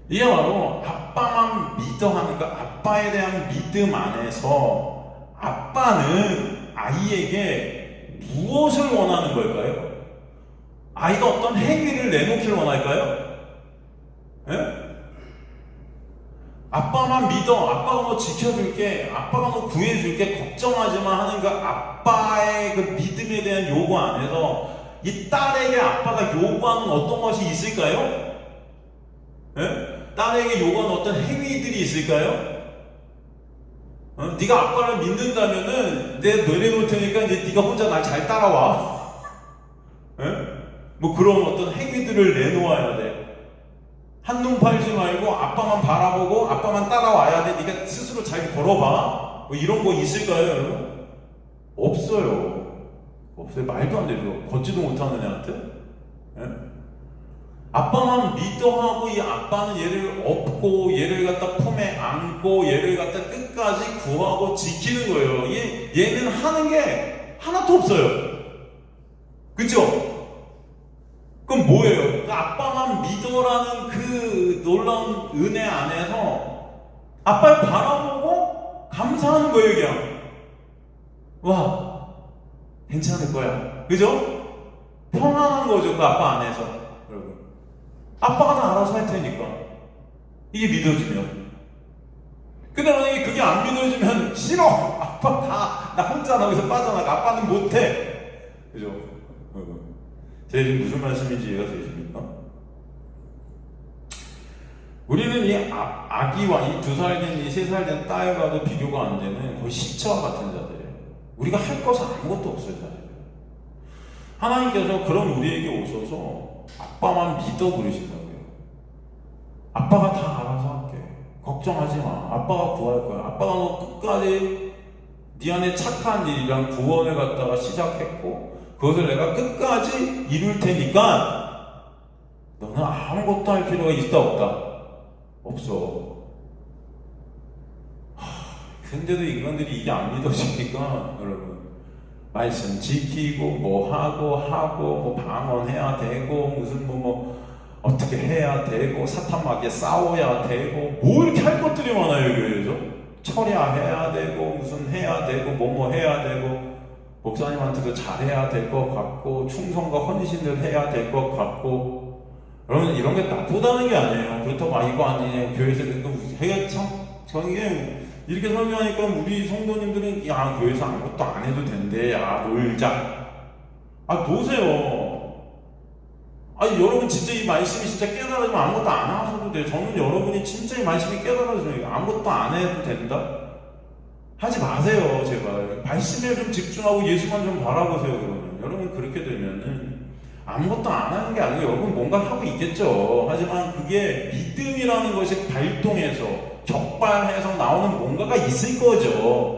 이게 바로 아빠만 믿어 하니까 아빠에 대한 믿음 안에서 아빠는 아이에게 무엇을 원하는 걸까요? 아이가 어떤 행위를 내놓기를 원할까요? 아빠만 믿어. 아빠가 뭐 지켜줄게. 아빠가 뭐 구해줄게. 걱정하지 마 하는 그 아빠의 그 믿음에 대한 요구 안에서 이 딸에게 아빠가 요구하는 어떤 것이 있을까요? 딸에게 요구하는 어떤 행위들이 있을까요? 네가 아빠를 믿는다면은 내가 내려놓을 테니까 이제 네가 혼자 날 잘 따라와. 뭐 그런 어떤 행위들을 내놓아야 돼. 한눈 팔지 말고 아빠만 바라보고 아빠만 따라와야 돼. 네가 스스로 잘 걸어봐. 뭐 이런 거 있을까요, 여러분? 없어요. 말도 안 되죠. 걷지도 못하는 애한테. 아빠만 믿어하고 이 아빠는 얘를 업고 얘를 갖다 품에 안고 얘를 갖다 끝까지 구하고 지키는 거예요. 얘는 하는 게 하나도 없어요. 그죠? 그럼 뭐예요? 그 아빠만 믿어라는 그 놀라운 은혜 안에서 아빠를 바라보고 감사하는 거예요, 그냥. 와, 괜찮을 거야. 그죠? 평안한 거죠, 그 아빠 안에서. 여러분. 아빠가 다 알아서 할 테니까. 이게 믿어지면. 근데 만약에 그게 안 믿어지면 싫어! 아빠 나 혼자 여기서 빠져나가. 아빠는 못해. 그죠? 제가 지금 무슨 말씀인지 이해가 되십니까? 우리는 이 아기와 이 2살 된, 이 3살 된 딸과도 비교가 안 되는 거의 시체와 같은 자들이에요. 우리가 할 것은 아무것도 없어요, 사실. 하나님께서 그런 우리에게 오셔서 아빠만 믿어 그러신다고요. 아빠가 다 알아서 할게. 걱정하지 마. 아빠가 구할 거야. 아빠가 너 끝까지 네 안에 착한 일이랑 구원을 갖다가 시작했고 그것을 내가 끝까지 이룰 테니까 너는 아무것도 할 필요가 있다 없다? 없어. 근데도 인간들이 이게 안 믿어지니까 여러분 말씀 지키고 뭐 하고 뭐 방언해야 되고 무슨 뭐 어떻게 해야 되고 사탄마귀에 싸워야 되고 뭐 이렇게 할 것들이 많아요. 교회에서 철야해야 되고 무슨 해야 되고 뭐 해야 되고 목사님한테도 잘해야 될 것 같고 충성과 헌신을 해야 될 것 같고. 여러분 이런 게 나쁘다는 게 아니에요. 그렇다고 이거 아니에요 교회에서 해야 참 이게 이렇게 설명하니까 우리 성도님들은 야 교회에서 아무것도 안 해도 된대. 야 놀자. 노세요. 여러분 진짜 이 말씀이 진짜 깨달아지면 아무것도 안 하셔도 돼요. 저는 여러분이 진짜 이 말씀이 깨달아지면 아무것도 안 해도 된다? 하지 마세요 제발. 말씀에 좀 집중하고 예수만 좀 바라보세요. 그러면 여러분 그렇게 되면은 아무것도 안 하는 게 아니고 여러분 뭔가 하고 있겠죠. 하지만 그게 믿음이라는 것이 발동해서 격발해서 나오는 뭔가가 있을 거죠.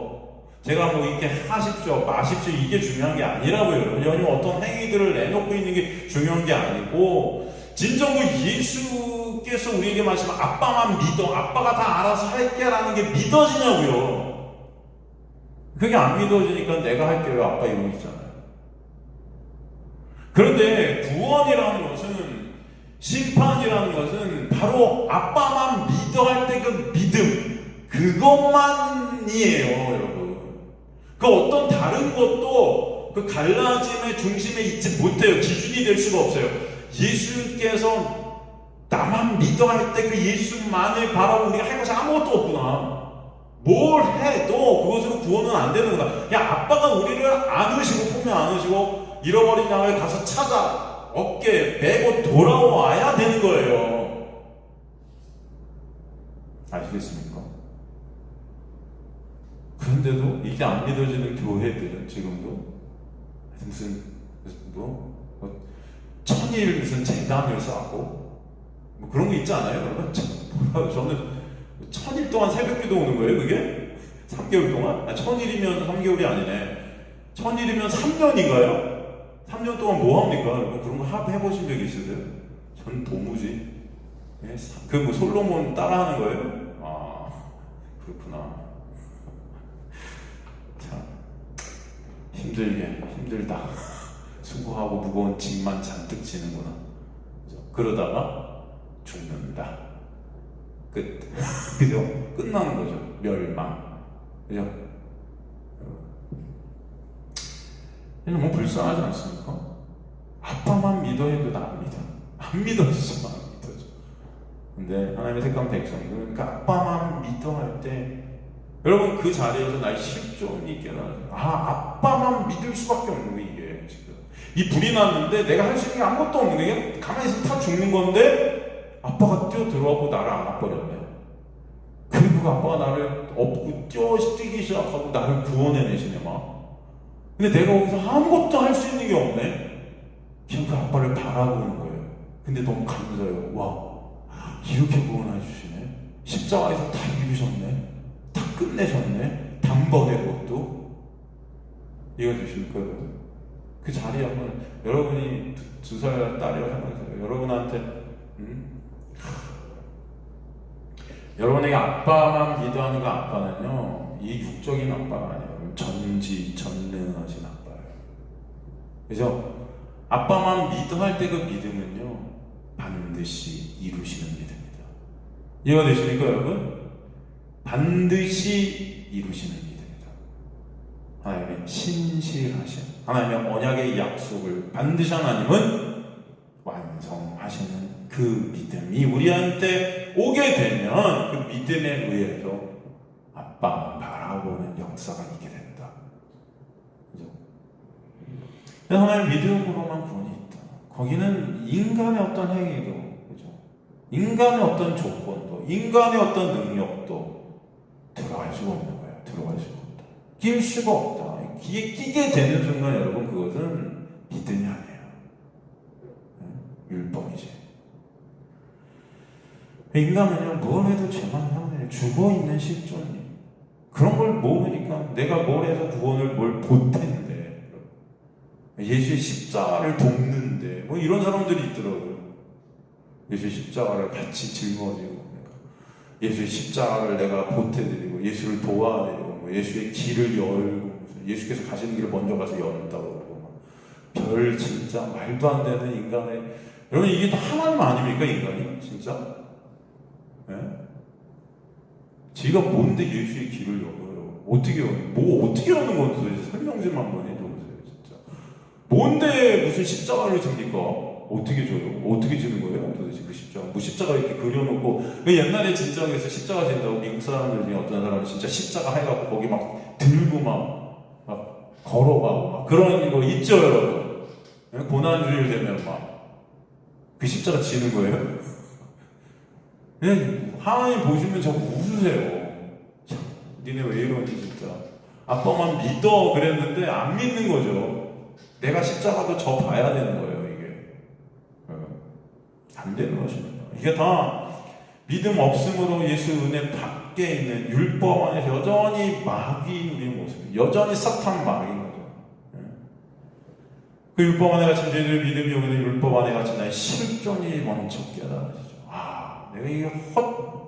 제가 뭐 이렇게 하십시오 마십시오 이게 중요한 게 아니라고요. 여러분 어떤 행위들을 내놓고 있는 게 중요한 게 아니고 진정으로 예수께서 우리에게 말씀하시면 아빠만 믿어 아빠가 다 알아서 할게 라는 게 믿어지냐고요. 그게 안 믿어지니까 내가 할게요 아빠 이러고 있잖아요. 그런데 구원이라는 것은 심판이라는 것은 바로 아빠만 믿어 할 때 그 믿음 그것만이에요 여러분. 그 어떤 다른 것도 그 갈라짐의 중심에 있지 못해요. 기준이 될 수가 없어요. 예수께서 나만 믿어 할 때 그 예수만을 바라고 우리가 할 것이 아무것도 없구나. 뭘 해도 그것으로 구원은 안 되는구나. 아빠가 우리를 안으시고 품에 안으시고 잃어버린 양을 가서 찾아 어깨에 메고 돌아와야 되는 거예요. 아시겠습니까? 그런데도 이게 안 믿어지는 교회들은 지금도 무슨 천일 무슨 재단을 쌓고 뭐 그런 거 있지 않아요? 여러분? 저는 천일 동안 새벽기도 오는 거예요 그게? 3개월 동안? 천일이면 3개월이 아니네. 천일이면 3년인가요? 3년 동안 뭐 합니까? 여러분 그런 거 해보신 적 있으세요? 전 도무지. 그 뭐 솔로몬 따라하는 거예요? 그렇구나. 참 힘들다. 수고하고 무거운 짐만 잔뜩 지는구나. 그러다가 죽는다. 끝. 그죠? 끝나는 거죠. 멸망. 그죠? 너무 불쌍하지 않습니까? 아빠만 믿어해도 나 안 믿어. 안 믿어지지만 안 믿어져. 근데 하나님의 택한 백성들은 그 아빠만 믿어 할 때 여러분 그 자리에서 날 실존이 깨달아요. 아빠만 믿을 수밖에 없는 게 이게 지금 이 불이 났는데 내가 할 수 있는 게 아무것도 없는 게 가만히 있으면 다 죽는 건데 아빠가 뛰어 들어가고 나를 안아버렸네. 그리고 아빠가 나를 업고 뛰기 시작하고 나를 구원해내시네 막. 근데 내가 거기서 아무것도 할 수 있는 게 없네. 그냥 그 아빠를 바라보는 거예요. 근데 너무 감사해요. 와 이렇게 구원해 주시네. 십자가에서 다 이루셨네. 다 끝내셨네. 단번에 그것도. 이해가 되십니까 여러분? 그 자리에 한번 여러분이 2살 딸이라고 생각하세요. 여러분한테 여러분에게 아빠만 믿어하는 그 아빠는요 이 육적인 아빠가 아니에요. 전지전능하신 아빠예요. 그래서 아빠만 믿어할 때 그 믿음은요 반드시 이루시는 믿음입니다. 이해가 되십니까 여러분? 반드시 이루시는 믿음입니다. 하나님의 신실하신 하나님의 언약의 약속을 반드시 하나님은 완성하시는 그 믿음이 우리한테 오게 되면 그 믿음에 의해서 아빠만 바라보는 역사가 있게 된다. 그죠? 하나님 믿음으로만 구원이 있다. 거기는 인간의 어떤 행위도, 그죠? 인간의 어떤 조건도, 인간의 어떤 능력도 들어갈 수가 없는 거예요. 들어갈 수가 없다. 낄 수가 없다. 귀에 끼게 되는 순간 여러분 그것은 믿음이 아니에요. 율법이지. 인간은요 뭘 해도 죄만 하네. 죽어있는 실존이 그런 걸 모으니까 내가 뭘 해서 구원을 뭘 보탠데 예수의 십자가를 돕는데 뭐 이런 사람들이 있더라고요. 예수의 십자가를 같이 짊어지고, 예수의 십자가를 내가 보태드리고, 예수를 도와드리고, 예수의 길을 열고, 예수께서 가시는 길을 먼저 가서 연다고 그러고, 별 진짜 말도 안 되는 인간의, 여러분 이게 다 하나님 아닙니까, 인간이? 진짜? 네? 지가 뭔데 예수의 길을 열어요? 어떻게 여는 건지 도대체 설명 좀 한번 해줘보세요, 진짜. 뭔데 무슨 십자가를 집니까? 어떻게 줘요? 어떻게 지는 거예요? 도대체 그 십자가. 뭐 십자가 이렇게 그려놓고, 왜 옛날에 진짜 그래서 십자가 진다고 미국 사람들 중에 어떤 사람은 진짜 십자가 해갖고 거기 막 들고 막 걸어가고 막 그런 거 있죠, 여러분? 고난주일 되면 막 그 십자가 지는 거예요? 그냥 하나님 보시면 자꾸 웃으세요. 참, 니네 왜 이러니 진짜. 아빠만 믿어 그랬는데 안 믿는 거죠. 내가 십자가도 저 봐야 되는 거예요, 이게. 안 되는 것입니다. 이게 다 믿음 없음으로 예수 은혜 밖에 있는 율법 안에서 여전히 마귀인 우리의 모습, 여전히 사탄 마귀인 거죠. 그 율법 안에 갇힌 저희들 믿음이 오면 율법 안에 갇힌 나의 실존이 먼저 깨달아지죠. 내가 이게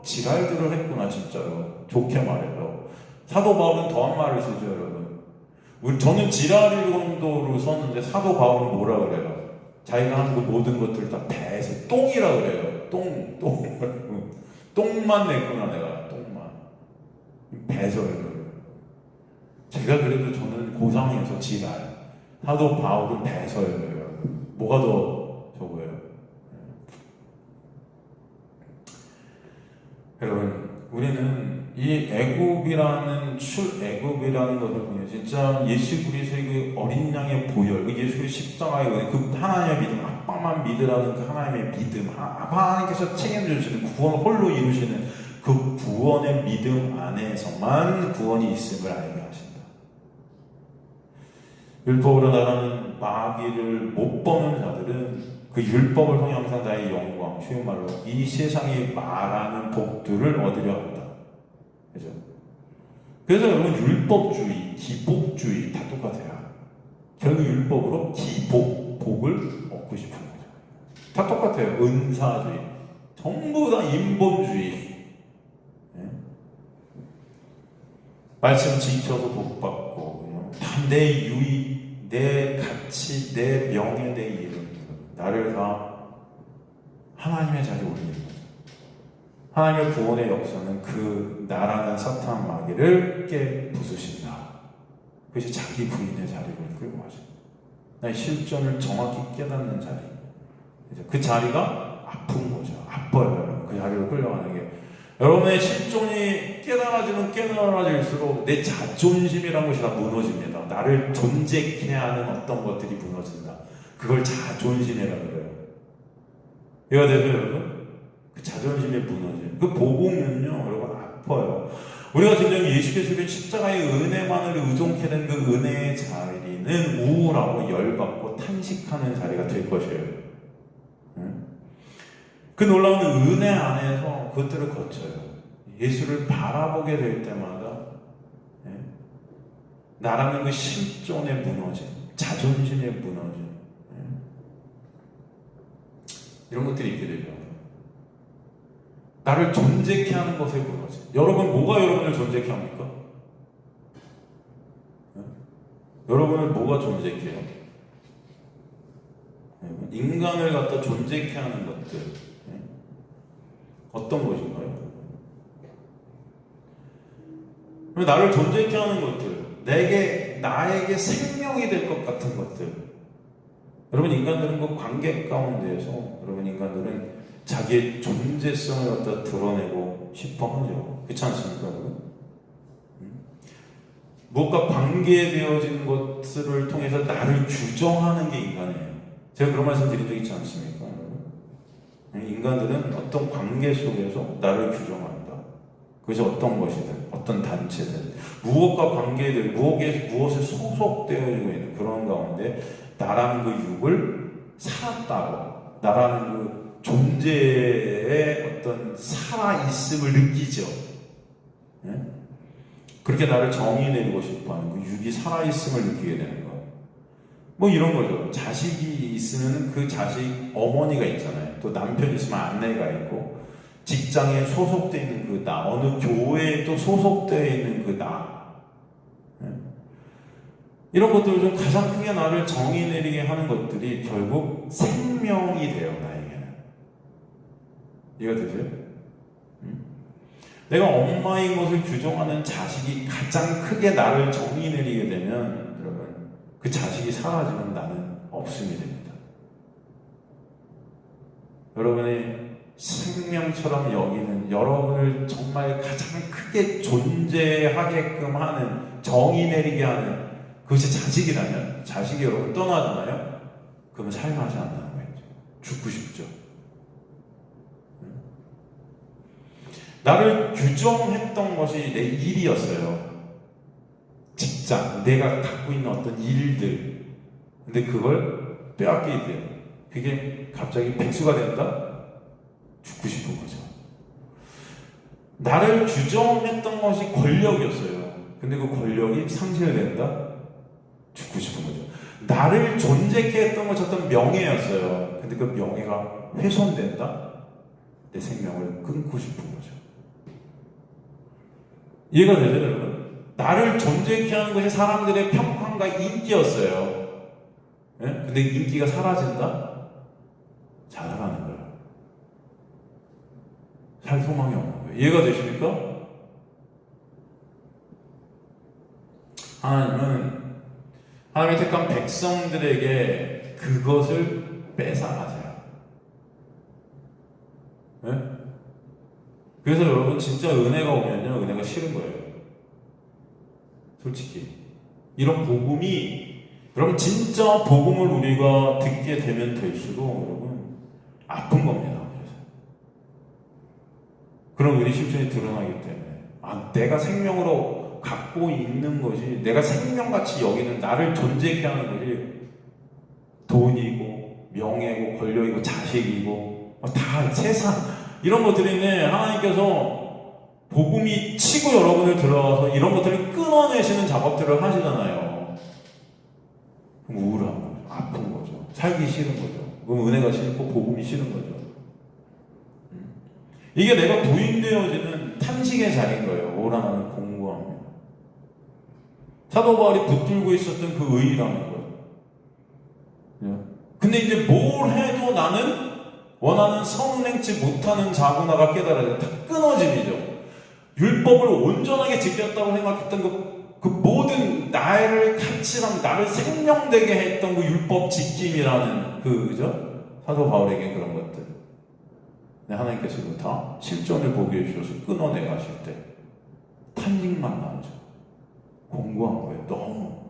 지랄들을 했구나, 진짜로. 좋게 말해요. 사도 바울은 더한 말을 쓰죠, 여러분. 저는 지랄일 정도로 썼는데 사도 바울은 뭐라 그래요? 자기가 한 그 모든 것들을 다 배에서 똥이라 그래요. 똥만 냈구나, 내가. 똥만. 배설을. 제가 그래도 저는 고상에서 지랄. 사도 바울은 배설이에요. 뭐가 더 저거예요? 여러분, 우리는 이 애굽이라는 것을 보면 진짜 예수 그리스도의 그 어린 양의 보혈, 그 예수 그리스도의 십자가의 은혜, 그 하나님의 믿음, 아빠만 믿으라는 그 하나님의 믿음, 하나님께서 책임져 주시는 구원 홀로 이루시는 그 구원의 믿음 안에서만 구원이 있음을 알게 하신다. 율법으로 나가는 마귀를 못 보는 자들은 그 율법을 통해 항상 나의 영광, 쉬운 말로 이 세상이 말하는 복들을 얻으려 한다. 그죠? 그래서 여러분 율법주의, 기복주의 다 똑같아요. 결국 율법으로 복을 얻고 싶은 거죠. 다 똑같아요. 은사주의, 전부 다 인본주의. 네? 말씀 지켜서 복받고 다 내 유익, 내 가치, 내 명예, 내 이름, 나를 다 하나님의 자리에 올리는 거죠. 하나님의 구원의 역사는 그 나라는 사탄 마귀를 부수신다. 그것이 자기 부인의 자리를 끌고 가십니다. 나의 실존을 정확히 깨닫는 자리. 그 자리가 아픈 거죠. 아파요. 그 자리로 끌려가는 게. 여러분의 실존이 깨달아질수록 내 자존심이라는 것이 다 무너집니다. 나를 존재케 하는 어떤 것들이 무너진다. 그걸 자존심이라고 그래요. 이해가 되죠, 여러분? 그 자존심이 무너져요. 그 복음은요, 여러분, 아파요. 우리가 진정 예수께서의 십자가의 은혜만을 의존케 된 그 은혜의 자리는 우울하고 열받고 탄식하는 자리가 될 것이에요. 그 놀라운 은혜 안에서 그것들을 거쳐요. 예수를 바라보게 될 때마다 나라는 그 실존에 무너짐, 자존심에 무너짐, 이런 것들이 있게 되죠. 나를 존재케 하는 것에 무너짐. 여러분, 뭐가 여러분을 존재케 합니까? 여러분을 뭐가 존재케 해요? 인간을 갖다 존재케 하는 것들, 어떤 것인가요? 나를 존재케 하는 것들, 나에게 생명이 될 것 같은 것들. 여러분, 인간들은 그 관계 가운데에서, 여러분, 인간들은 자기의 존재성을 갖다 드러내고 싶어 하죠. 그렇지 않습니까, 여러분? 무엇과 관계되어진 것을 통해서 나를 규정하는 게 인간이에요. 제가 그런 말씀 드린 적 있지 않습니까, 여러분? 인간들은 어떤 관계 속에서 나를 규정한다. 그것이 어떤 것이든, 어떤 단체든, 무엇과 관계되고, 무엇에 소속되어지고 있는 그런 가운데, 나라는 그 육을 살았다고, 나라는 그 존재의 어떤 살아있음을 느끼죠. 그렇게 나를 정의내리고 싶어 하는 그 육이 살아있음을 느끼게 되는 거예요. 뭐 이런 거죠. 자식이 있으면 그 자식 어머니가 있잖아요. 또 남편 있으면 아내가 있고, 직장에 소속되어 있는 그 나, 어느 교회에 또 소속되어 있는 그 나. 이런 것들을 좀 가장 크게 나를 정의 내리게 하는 것들이 결국 생명이 돼요, 나에게는. 이해가 되세요? 내가 엄마인 것을 규정하는 자식이 가장 크게 나를 정의 내리게 되면, 여러분, 그 자식이 사라지면 나는 없음이 됩니다. 여러분의 생명처럼 여기는, 여러분을 정말 가장 크게 존재하게끔 하는, 정의 내리게 하는 그것이 자식이라면, 자식이 여러분 떠나잖아요? 그러면 살맛이 안 나는 거예요. 죽고 싶죠. 나를 규정했던 것이 내 일이었어요. 직장, 내가 갖고 있는 어떤 일들. 근데 그걸 빼앗기게 돼요. 그게 갑자기 백수가 된다? 죽고 싶은 거죠. 나를 규정했던 것이 권력이었어요. 근데 그 권력이 상실된다? 죽고 싶은 거죠. 나를 존재케 했던 것이 어떤 명예였어요. 근데 그 명예가 훼손된다? 내 생명을 끊고 싶은 거죠. 이해가 되죠, 여러분? 나를 존재케 하는 것이 사람들의 평판과 인기였어요. 예? 근데 인기가 사라진다? 자살하는 거예요. 살 소망이 없는 거예요. 이해가 되십니까? 하나님의 택한 백성들에게 그것을 뺏어가세요. 네? 그래서 여러분 진짜 은혜가 오면요, 은혜가 싫은 거예요. 솔직히 이런 복음이, 여러분 진짜 복음을 우리가 듣게 되면 될수록 여러분 아픈 겁니다. 그런 의리심천이 드러나기 때문에, 내가 생명으로 갖고 있는 것이, 내가 생명같이 여기는, 나를 존재케 하는 것이 돈이고 명예고 권력이고 자식이고 다 세상, 이런 것들인데 하나님께서 복음이 치고 여러분을 들어와서 이런 것들을 끊어내시는 작업들을 하시잖아요. 그럼 우울한 거죠. 아픈 거죠. 살기 싫은 거죠. 그럼 은혜가 싫고 복음이 싫은 거죠. 이게 내가 부인되어지는 탄식의 자리인 거예요. 오라나는 공고합니다. 사도 바울이 붙들고 있었던 그 의의라는 거예요. 근데 이제 뭘 해도 나는 원하는 선을 행치 못하는 자구나가 깨달아야 다 끊어짐이죠. 율법을 온전하게 지켰다고 생각했던 그 모든 나를 가치랑 나를 생명되게 했던 그 율법 지킴이라는 그죠? 사도 바울에게 그런 것들. 하나님께서 이거 다 실존을 보게 해주셔서 끊어내 가실 때 탄식만 나오죠. 공고한 거예요. 너무.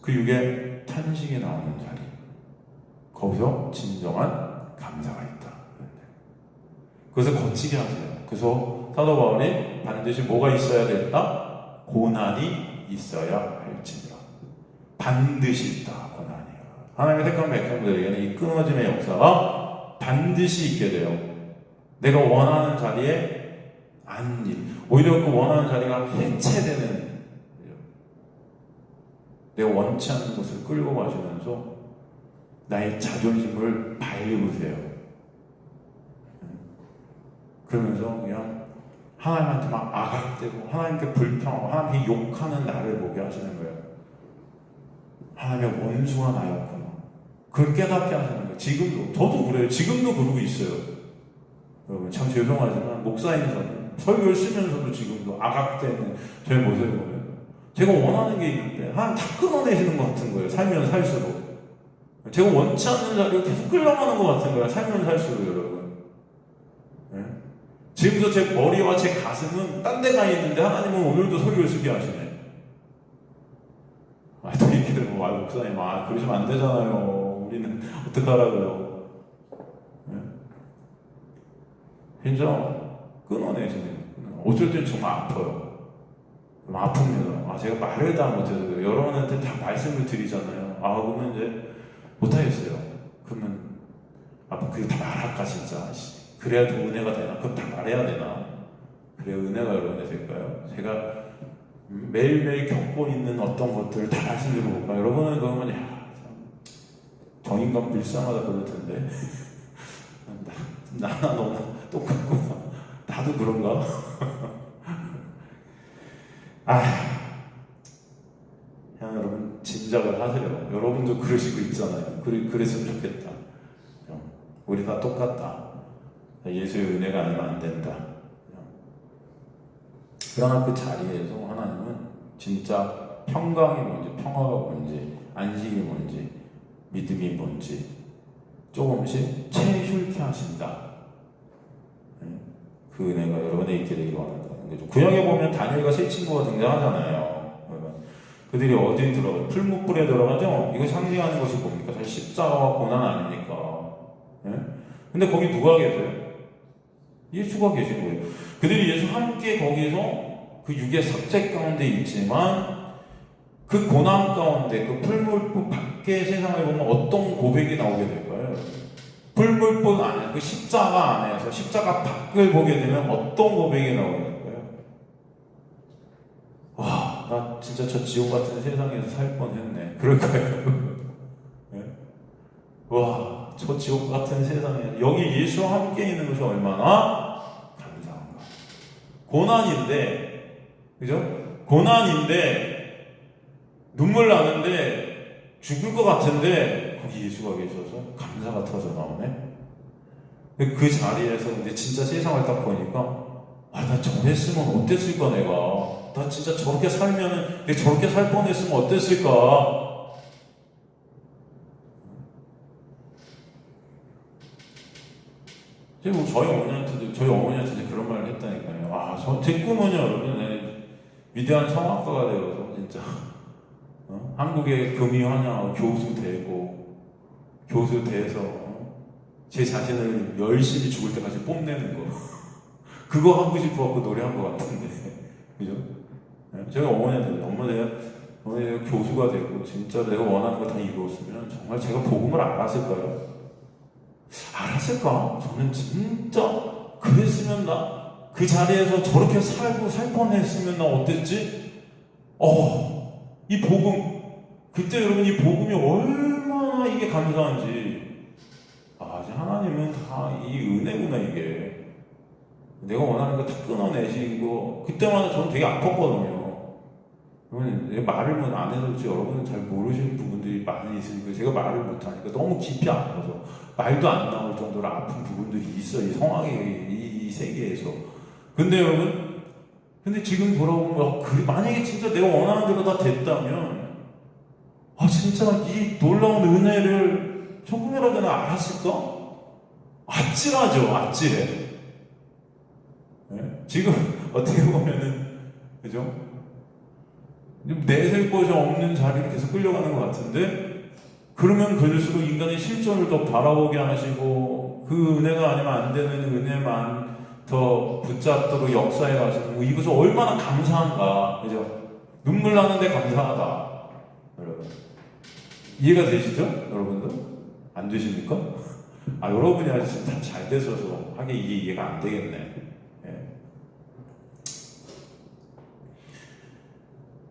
그 육에 탄식이 나오는 자리, 거기서 진정한 감사가 있다. 그것을 거치게 하세요. 그래서 사도 바울이 반드시 뭐가 있어야 된다? 고난이 있어야 할지니라. 반드시 있다. 고난이. 하나님의 택한 백성들에게는 이 끊어짐의 역사가 반드시 있게 돼요. 내가 원하는 자리에 오히려 그 원하는 자리가 해체되는, 내가 원치 않는 것을 끌고 가시면서 나의 자존심을 밟으세요. 그러면서 그냥 하나님한테 막 아각대고 하나님께 불평하고 하나님께 욕하는 나를 보게 하시는 거예요. 하나님의 원수가 나였구나. 그걸 깨닫게 하시는 거예요. 지금도, 저도 그래요. 지금도 그러고 있어요. 여러분, 참 죄송하지만, 목사님은 설교를 쓰면서도 지금도 아각되는 저의 모습을 보면, 제가 원하는 게 있는데, 하나님 다 끊어내시는 것 같은 거예요. 살면 살수록. 제가 원치 않는 자리를 계속 끌려가는 것 같은 거예요. 살면 살수록, 여러분. 네? 지금도 제 머리와 제 가슴은 딴 데 가 있는데, 하나님은 오늘도 설교를 쓰게 하시네. 또 이렇게 되면, 목사님, 그러시면 안 되잖아요. 우리는 어떡하라고요. 네? 진짜 끊어내시네요. 어쩔 땐 정말 아파요. 아픕니다. 제가 말을 다 못해서 그래요. 여러분한테 다 말씀을 드리잖아요. 그러면 이제 못하겠어요. 그러면 그게 다 말할까 진짜. 그래야 더 은혜가 되나? 그럼 다 말해야 되나? 그래야 은혜가 여러분에 될까요? 제가 매일매일 겪고 있는 어떤 것들을 다 말씀드려볼까? 여러분은 그러면 정인간 불쌍하다 그럴 텐데 나나 너나 똑같구나. 나도 그런가? 그냥 여러분 짐작을 하세요. 여러분도 그러시고 있잖아요. 그랬으면 좋겠다. 우리 다 똑같다. 예수의 은혜가 아니면 안 된다. 그러나 그 자리에서 하나님은 진짜 평강이 뭔지, 평화가 뭔지, 안식이 뭔지, 믿음이 뭔지 조금씩 채울게 하신다. 그 은혜가 여러분에 있게 되기를 원한다는 거죠. 구약에 보면 다니엘과 세 친구가 등장하잖아요. 그들이 어디 들어가요? 풀무불에 들어가죠? 이거 상징하는 것이 뭡니까? 사실 십자가와 고난 아닙니까? 근데 거기 누가 계세요? 예수가 계신 거예요. 그들이 예수 함께 거기서 그 육의 삭제 가운데 있지만 그 고난 가운데 그 풀무불 밖의 세상을 보면 어떤 고백이 나오게 될까요? 풀무불 안에 그 십자가 안에서 십자가 밖을 보게 되면 어떤 고백이 나오게 될까요? 와, 나 진짜 저 지옥 같은 세상에서 살 뻔했네. 그럴까요? 네? 와, 저 지옥 같은 세상에 여기 예수와 함께 있는 것이 얼마나 감사한가. 고난인데, 그죠? 고난인데 눈물 나는데 죽을 것 같은데 거기 예수가 계셔서 감사가 터져 나오네. 그 자리에서 근데 진짜 세상을 딱 보니까 나 저랬으면 어땠을까 내가. 나 진짜 저렇게 살면은 내가 저렇게 살 뻔했으면 어땠을까. 지금 저희 어머니한테 그런 말을 했다니까요. 제 꿈은요, 여러분, 위대한 성악가가 되어서 진짜 한국의 금이환영하고 교수 돼서 제 자신을 열심히 죽을 때까지 뽐내는 거. 그거 하고 싶어갖고 노래한 것 같은데, 그죠? 제가 어머니가 교수가 되고 진짜 내가 원하는 거 다 이루었으면 정말 제가 복음을 알았을까요? 알았을까? 저는 진짜 그랬으면 나 그 자리에서 저렇게 살고 살 뻔했으면 나 어땠지? 이 복음, 그때 여러분 이 복음이 얼마나 이게 감사한지. 하나님은 다 이 은혜구나. 이게 내가 원하는 거 다 끊어내시고. 그때마다 저는 되게 아팠거든요. 여러분, 말을 안 해도 여러분은 잘 모르시는 부분들이 많이 있으니까 제가 말을 못하니까 너무 깊이 아파서 말도 안 나올 정도로 아픈 부분들이 있어요. 이 성악의 이 세계에서. 근데 여러분, 지금 돌아보면 만약에 진짜 내가 원하는 대로 다 됐다면 진짜 이 놀라운 은혜를 조금이라도 내가 알았을까? 아찔하죠. 아찔해. 네? 지금 어떻게 보면은, 그죠? 내셀 것이 없는 자리로 계속 끌려가는 것 같은데, 그러면 그럴수록 인간의 실존을 더 바라보게 하시고 그 은혜가 아니면 안 되는 은혜만 더 붙잡도록 역사에 가시는 거. 이것이 얼마나 감사한가. 그죠? 눈물 나는데 감사하다. 여러분, 이해가 되시죠? 여러분도? 안 되십니까? 여러분이 아직 다 잘 되셔서 하긴 이게 이해가 안 되겠네.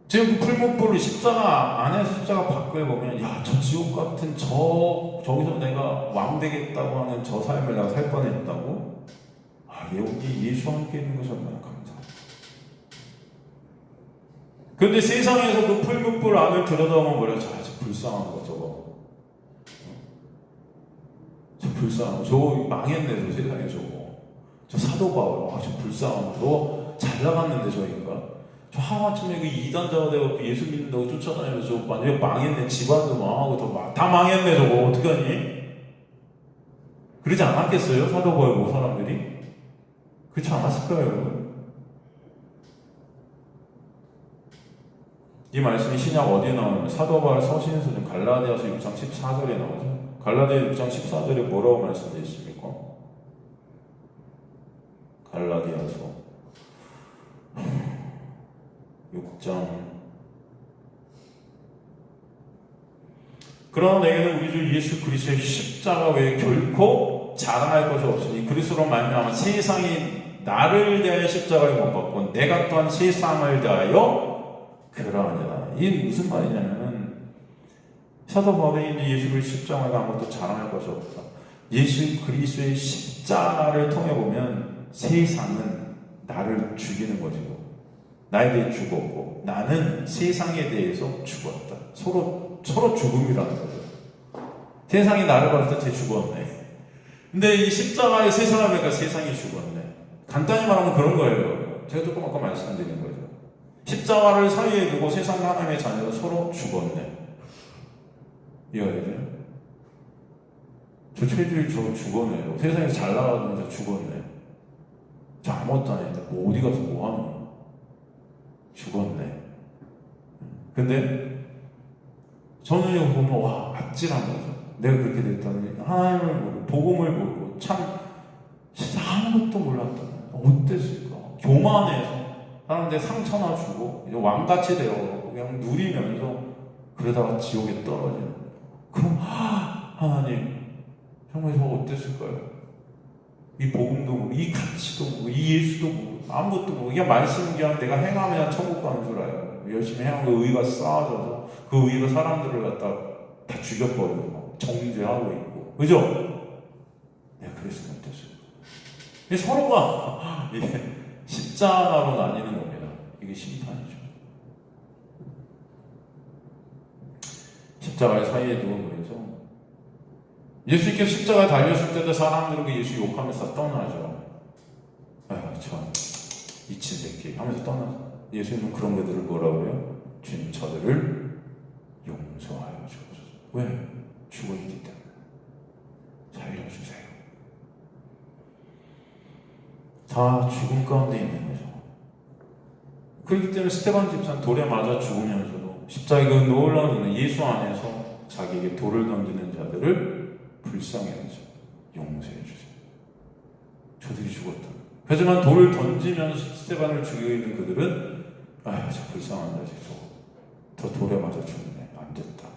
지금 풀무불 십자가 안에서 십자가 밖을 보면 저 지옥 같은 저기서 내가 왕 되겠다고 하는 저 삶을 내가 살 뻔했다고? 여기 예수와 함께 있는 것이 얼마나 감사합니다. 그런데 세상에서 그 풀무불 안을 들여다보면 뭐래요? 저 불쌍한 거 저거. 저 불쌍한 거. 저거 망했네. 저 세상에 저거. 저 사도 바울. 저 불쌍한 거. 너 잘 나갔는데 저 인간. 저 하루아침에 그 이단자가 되고 예수 믿는다고 쫓아다니면서 완전히 망했네. 집안도 망하고 다 망했네. 저거 어떡하니? 그러지 않았겠어요? 사도 바울 사람들이? 그렇지 않았을까요, 여러분? 이 말씀이 신약 어디에 나오냐면 사도 바울 서신에서 갈라디아서 6장 14절에 나오죠. 갈라디아 6장 14절에 뭐라고 말씀되어 있습니까? 갈라디아서 6장. 그러나 내게는 우리 주 예수 그리스도의 십자가 외에 결코 자랑할 것이 없으니 그리스도로 말미암아 세상이 나를 대하여 십자가를 못 받고 내가 또한 세상을 대하여 그러하니라. 이게 무슨 말이냐면은 사도 바울이 이제 예수를 십자가가 아무것도 자랑할 것이 없다. 예수 그리스도의 십자가를 통해 보면 세상은 나를 죽이는 것이고 나에 대해 죽었고 나는 세상에 대해서 죽었다. 서로 죽음이라는 거죠. 세상이 나를 봤을 때 죽었네. 근데 이 십자가의 세상을 보니까 세상이 죽었네. 간단히 말하면 그런 거예요. 제가 조금 아까 말씀드린 거죠. 십자가를 사이에 두고 세상 하나님의 자녀가 서로 죽었네. 이해가 되죠? 저 체질이 저 죽었네요. 세상에서 잘 나가면서 죽었네. 저 아무것도 안 했는데 뭐 어디 가서 뭐 하는 거야? 죽었네. 근데 저는 이거 보면 와 아찔한 거죠. 내가 그렇게 됐다니 하나님을 모르고 복음을 모르고 참 진짜 아무것도 몰랐다. 어땠을까? 교만해서 사람들 상처나 주고 이제 왕같이 되어 그냥 누리면서 그러다가 지옥에 떨어지는. 그럼 하나님 정말 저 어땠을까요? 이 복음도 모르고 이 가치도 모르고 이 예수도 모르고 아무것도 모르고 그냥 말씀 그냥 내가 행하면 천국 가는 줄 알아요. 열심히 행하고 의가 쌓아져서 그 의가 사람들을 갖다 다 죽여버리고 정죄하고 있고 그죠? 내가 그랬으면 어땠을까? 서로가 이게 십자가로 나뉘는 겁니다. 이게 심판이죠. 십자가의 사이에 두고 그래서 예수님께서 십자가에 달렸을 때도 사람들은 그 예수 욕하면서 떠나죠. 아유 참 미친 새끼 하면서 떠나죠. 예수님은 그런 것들을 뭐라고 해요? 주님 저들을 용서하여 주옵소서. 왜? 죽어있기 때문에 살려주세요. 다 죽음 가운데 있는 거죠. 그렇기 때문에 스테반 집사는 돌에 맞아 죽으면서도 십자가의 그 놀라운 은혜 예수 안에서 자기에게 돌을 던지는 자들을 불쌍히 하죠. 용서해 주세요. 저들이 죽었다. 하지만 돌을 던지면서 스테반을 죽이고 있는 그들은 아유 저 불쌍한 자식 저 돌에 맞아 죽네. 안 됐다.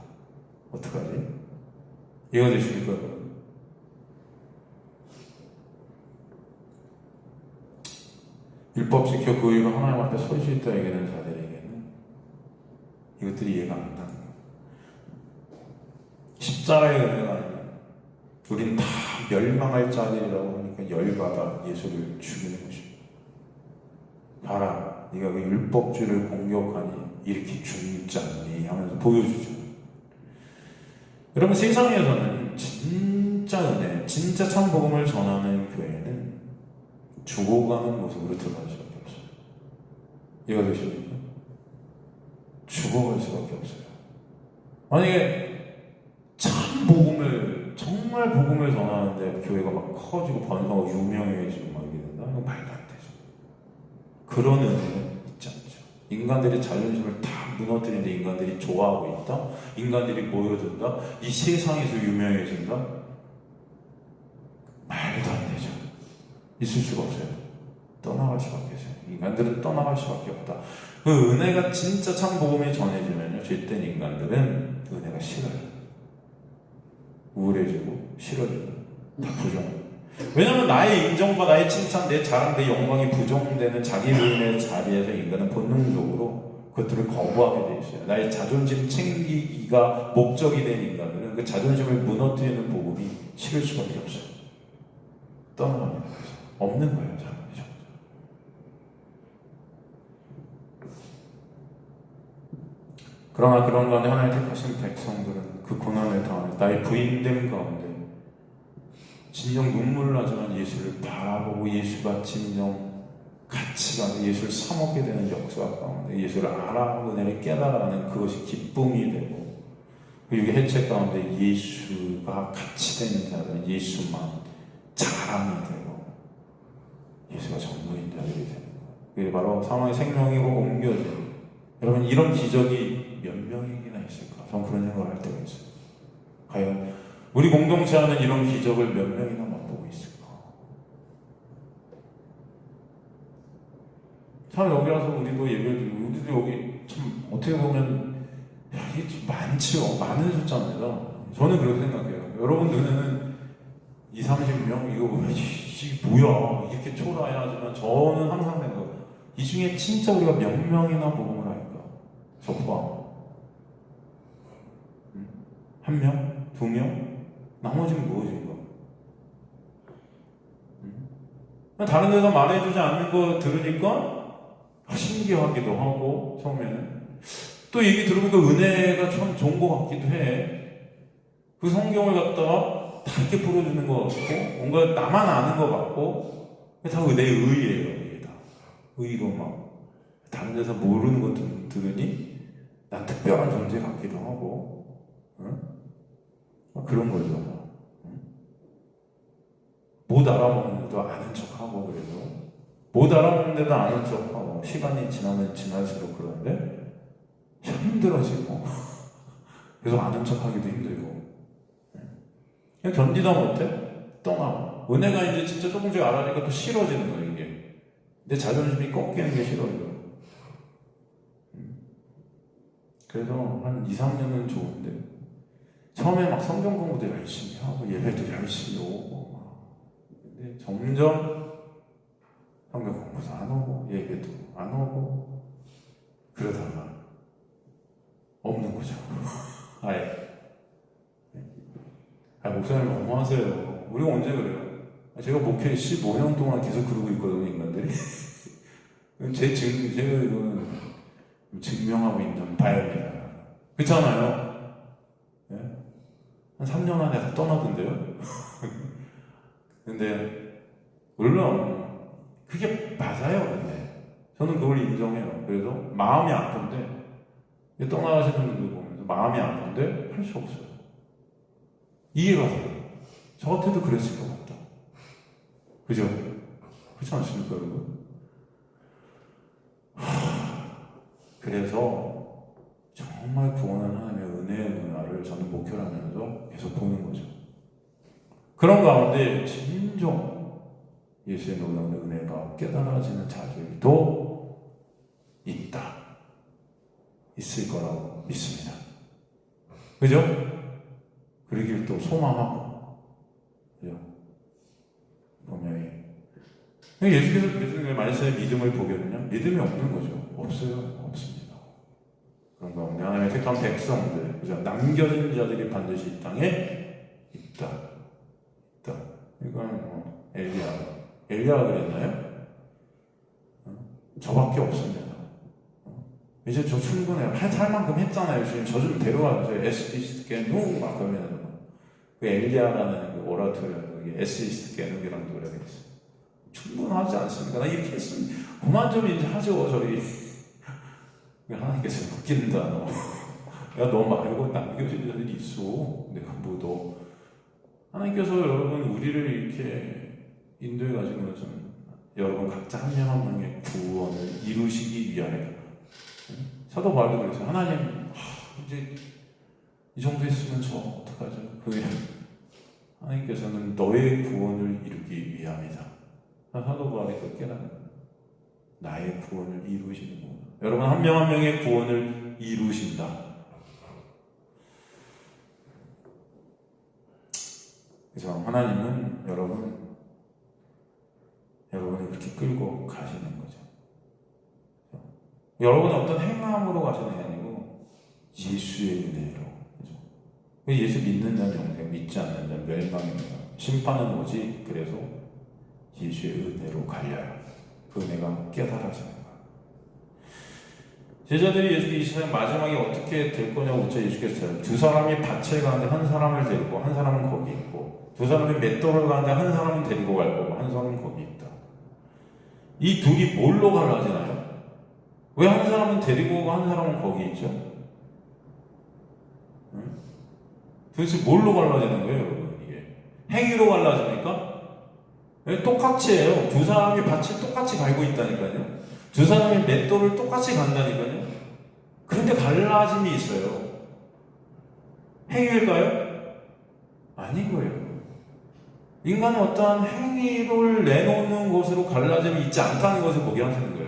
어떡하지? 이해가 되십니까? 율법 지켜 그 의로 하나님 앞에 설 수 있다 얘기하는 자들에게는 이것들이 이해가 안 가는 거예요. 십자가의 은혜가 아니라 우린 다 멸망할 자들이라고 하니까 열받아 예수를 죽이는 것입니다. 봐라 네가 그 율법주를 공격하니 이렇게 죽지 않니 하면서 보여주죠. 여러분 세상에서는 진짜 은혜 진짜 참 복음을 전하는 교회는 죽어가는 모습으로 드러날 수밖에 없어요. 이해가 되십니까? 죽어갈 수밖에 없어요. 만약에 참 복음을 정말 복음을 전하는데 교회가 막 커지고 번성하고 유명해지고 막 이렇게 된다? 이건 말도 안 되죠. 그런 은혜는 있지 않죠. 인간들의 자존심을 다 무너뜨리는데 인간들이 좋아하고 있다? 인간들이 모여든다? 이 세상에서 유명해진다? 말도 안 되죠. 있을 수가 없어요. 떠나갈 수밖에 없어요. 인간들은 떠나갈 수밖에 없다. 그 은혜가 진짜 참 복음이 전해지면요, 죄된 인간들은 은혜가 싫어요. 우울해지고 싫어지고 다 부정해요. 왜냐하면 나의 인정과 나의 칭찬, 내 자랑, 내 영광이 부정되는 자기 부인의 자리에서 인간은 본능적으로 그것들을 거부하게 돼 있어요. 나의 자존심 챙기기가 목적이 된 인간들은 그 자존심을 무너뜨리는 복음이 싫을 수밖에 없어요. 떠나갑니다. 없는 거예요, 사람이. 그러나 그런 가운데 하나님 택하신 백성들은 그 고난을 당하는 나의 부인됨 가운데 진정 눈물 나지만 예수를 바라보고 예수가 진정 같이 가는 예수를 사먹게 되는 역사 가운데 예수를 알아 은혜를 깨달아가는 그것이 기쁨이 되고 그리고 해체 가운데 예수가 같이 되는 자들은 예수만 자랑이 되고 예수가 전부인 자들이 되는 거예요. 그게 바로 상황의 생명이고 옮겨지는. 여러분 이런 기적이 몇 명이나 있을까? 저는 그런 생각을 할 때가 있어요. 과연 우리 공동체 안에 이런 기적을 몇 명이나 맛보고 있을까? 참 여기 와서 우리도 예배를 드리고 우리도 여기 참 어떻게 보면 이게 좀 많지요. 많은 숫자입니다. 저는 그렇게 생각해요. 여러분 눈에는 20, 30명? 이거 뭐야? 이렇게 초라해 하지만 저는 항상 생각해요. 이 중에 진짜 우리가 몇 명이나 복음을 할까? 저 포함. 한 명? 두 명? 나머지는 무엇인가? 다른 데서 말해주지 않는 거 들으니까 신기하기도 하고, 처음에는. 또 얘기 들어보니까 은혜가 참 좋은 것 같기도 해. 그 성경을 갖다가 다 이렇게 풀어주는 것 같고, 뭔가 나만 아는 것 같고, 다 은혜의 의예요, 이게 다. 의고 막. 다른 데서 모르는 것 들으니, 난 특별한 존재 같기도 하고, 응? 그런 거죠. 못 알아먹는데도 아는 척하고, 그래도. 못 알아먹는데도 아는 척하고, 시간이 지나면 지날수록 그런데, 참 힘들어지고, 그래서 아는 척하기도 힘들고, 그냥 견디다 못해? 떠나. 은혜가 이제 진짜 조금씩 알아니까 또 싫어지는 거예요, 이게. 내 자존심이 꺾이는 게 싫어요. 그래서 한 2, 3년은 좋은데, 처음에 막 성경 공부도 열심히 하고, 예배도 열심히 오고, 근데 점점 성경 공부도 안 오고, 예배도 안 오고, 그러다가 없는 거죠. 아예. 목사님 너무하세요. 우리가 언제 그래요? 제가 목회 15년 동안 계속 그러고 있거든요, 인간들이. 제가 이거는 증명하고 있는 바입니다. 그렇잖아요? 네? 한 3년 안에 다 떠나던데요? 근데, 물론, 그게 맞아요, 근데. 저는 그걸 인정해요. 그래서 마음이 아픈데, 떠나가시는 분들 보면서 마음이 아픈데 할 수 없어요. 이해가 돼요. 저 같아도 그랬을 것 같다. 그죠? 그렇지 않습니까, 여러분? 그래서 정말 구원한 하나님의 은혜의 문화를 저는 목표로 하면서 계속 보는 거죠. 그런 가운데 진정 예수의 놀라운 은혜가 깨달아지는 자들도 있다. 있을 거라고 믿습니다. 그죠? 그러길 또 소망하고, 그죠? 분명히. 예수께서 만일의 믿음을 보거든요. 믿음이 없는 거죠. 없어요. 없습니다. 그런 가운데 하나님의 택한 백성들, 그죠? 남겨진 자들이 반드시 이 땅에 있다. 있다. 이건 엘리야가 그랬나요? 저밖에 없습니다. 이제 저 출근해요. 할 만큼 했잖아요. 지금 저 좀 데려와주세요. 에스이스트 깨누 막 그러면 그 엘리야라는 그 오라토리아 에스이스트 깨누이라는 노래가 있어요. 충분하지 않습니까? 나 이렇게 했으면 그만 좀 이제 하죠. 저희 하나님께서 웃긴다 너. 야, 너 말고 남겨진 자들이 있어. 내가 뭐도 하나님께서 여러분 우리를 이렇게 인도해 가지고는 여러분 각자 한 명 한 명의 구원을 이루시기 위하여. 사도 바울도 그랬어요. 하나님, 이제 이 정도 했으면 저 어떡하죠? 하나님께서는 너의 구원을 이루기 위함이다. 사도 바울이 그 깨닫는 거예요. 나의 구원을 이루시는 거예요. 여러분 한 명 한 명의 구원을 이루신다. 그래서 하나님은 여러분을 그렇게 끌고 가시는 거죠. 여러분은 어떤 행함으로 가시는 게 아니고 예수의 은혜로. 그죠? 예수 믿는 자는 영생, 믿지 않는 자는 멸망입니다. 심판은 오지. 그래서 예수의 은혜로 갈려요. 그 은혜가 깨달아지는 거예요. 제자들이 예수께 이 세상 마지막에 어떻게 될 거냐고 묻자 예수께서 두 사람이 밭을 가는데 한 사람을 데리고 한 사람은 거기 있고, 두 사람이 맷돌을 가는데 한 사람은 데리고 갈 거고 한 사람은 거기 있다. 이 둘이 뭘로 갈라지나요? 왜 한 사람은 데리고 오고 한 사람은 거기 있죠? 도대체 뭘로 갈라지는 거예요, 여러분? 이게 행위로 갈라집니까? 똑같이 해요. 두 사람이 밭을 똑같이 갈고 있다니까요. 두 사람이 맷돌을 똑같이 간다니까요. 그런데 갈라짐이 있어요. 행위일까요? 아닌 거예요. 인간은 어떠한 행위를 내놓는 것으로 갈라짐이 있지 않다는 것을 보게 하시는 거예요.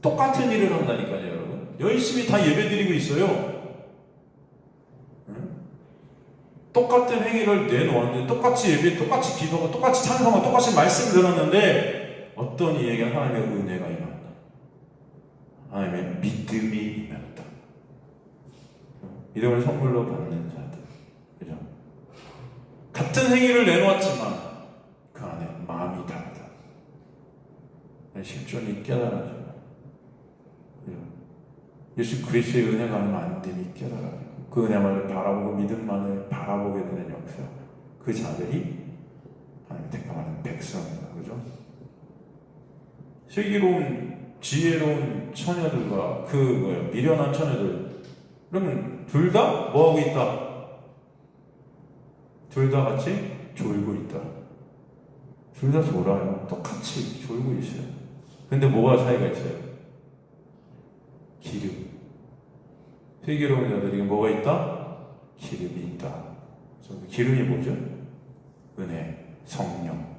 똑같은 일을 한다니까요, 여러분. 열심히 다 예배 드리고 있어요. 똑같은 행위를 내놓았는데, 똑같이 예배, 똑같이 기도하고, 똑같이 찬송하고, 똑같이 말씀 들었는데, 어떤 이에게 하나님의 은혜가 임한다. 하나님의 믿음이 임한다. 믿음을 선물로 받는 자들. 그죠? 같은 행위를 내놓았지만 그 안에 마음이 다르다. 실존이 깨달아져요. 그죠? 예수 그리스도의 은혜가 얼마 안 되니 깨달아지고 그 은혜만을 바라보고 믿음만을 바라보게 되는 역사. 그 자들이 하나님 택함하는 백성입니다. 그죠? 슬기로운 지혜로운 처녀들과 미련한 처녀들, 그러면 둘 다 뭐하고 있다? 둘 다 같이 졸고 있다. 둘 다 졸아요. 똑같이 졸고 있어요. 근데 뭐가 차이가 있어요? 기름. 슬기로운 자들에게 뭐가 있다? 기름이 있다. 그래서 그 기름이 뭐죠? 은혜, 성령,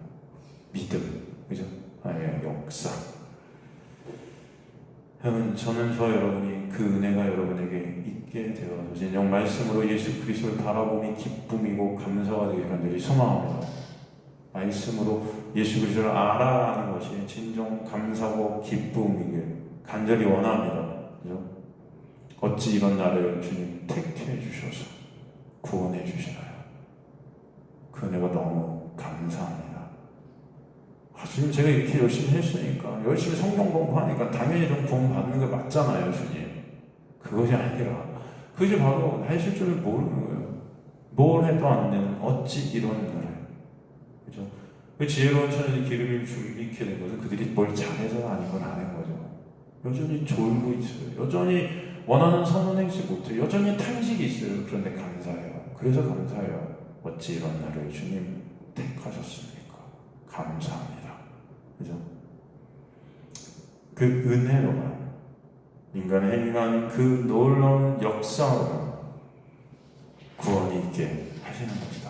믿음, 그죠? 하나님의 역사. 저는 저와 여러분이 그 은혜가 여러분에게 있게 되어서 진정 말씀으로 예수 그리스도를 바라봄이 기쁨이고 감사가 되기를 간절히 소망합니다. 말씀으로 예수 그리스도를 알아가는 것이 진정 감사고 기쁨이길 간절히 원합니다. 그죠? 어찌 이런 나를 주님 택해 주셔서 구원해 주시나요? 그 은혜가 너무 감사합니다. 주님 제가 이렇게 열심히 했으니까, 열심히 성경 공부하니까 당연히 좀 구원 받는 게 맞잖아요, 주님. 그것이 아니라 그것이 바로 나의 실존을 모르는 거예요. 뭘 해도 안 되는 어찌 이런 나를. 그죠? 그 지혜로운 처녀들이 기름을 주입게 된 것은 그들이 뭘 잘해서가 아닌 건 아는 거죠. 여전히 졸고 있어요. 여전히 원하는 선언 행치 못해요. 여전히 탄식이 있어요. 그런데 감사해요. 그래서 감사해요. 어찌 이런 나를 주님 택하셨습니까? 감사합니다. 그죠? 그 은혜로만, 인간의 행한 그 놀라운 역사로만 구원이 있게 하시는 것이다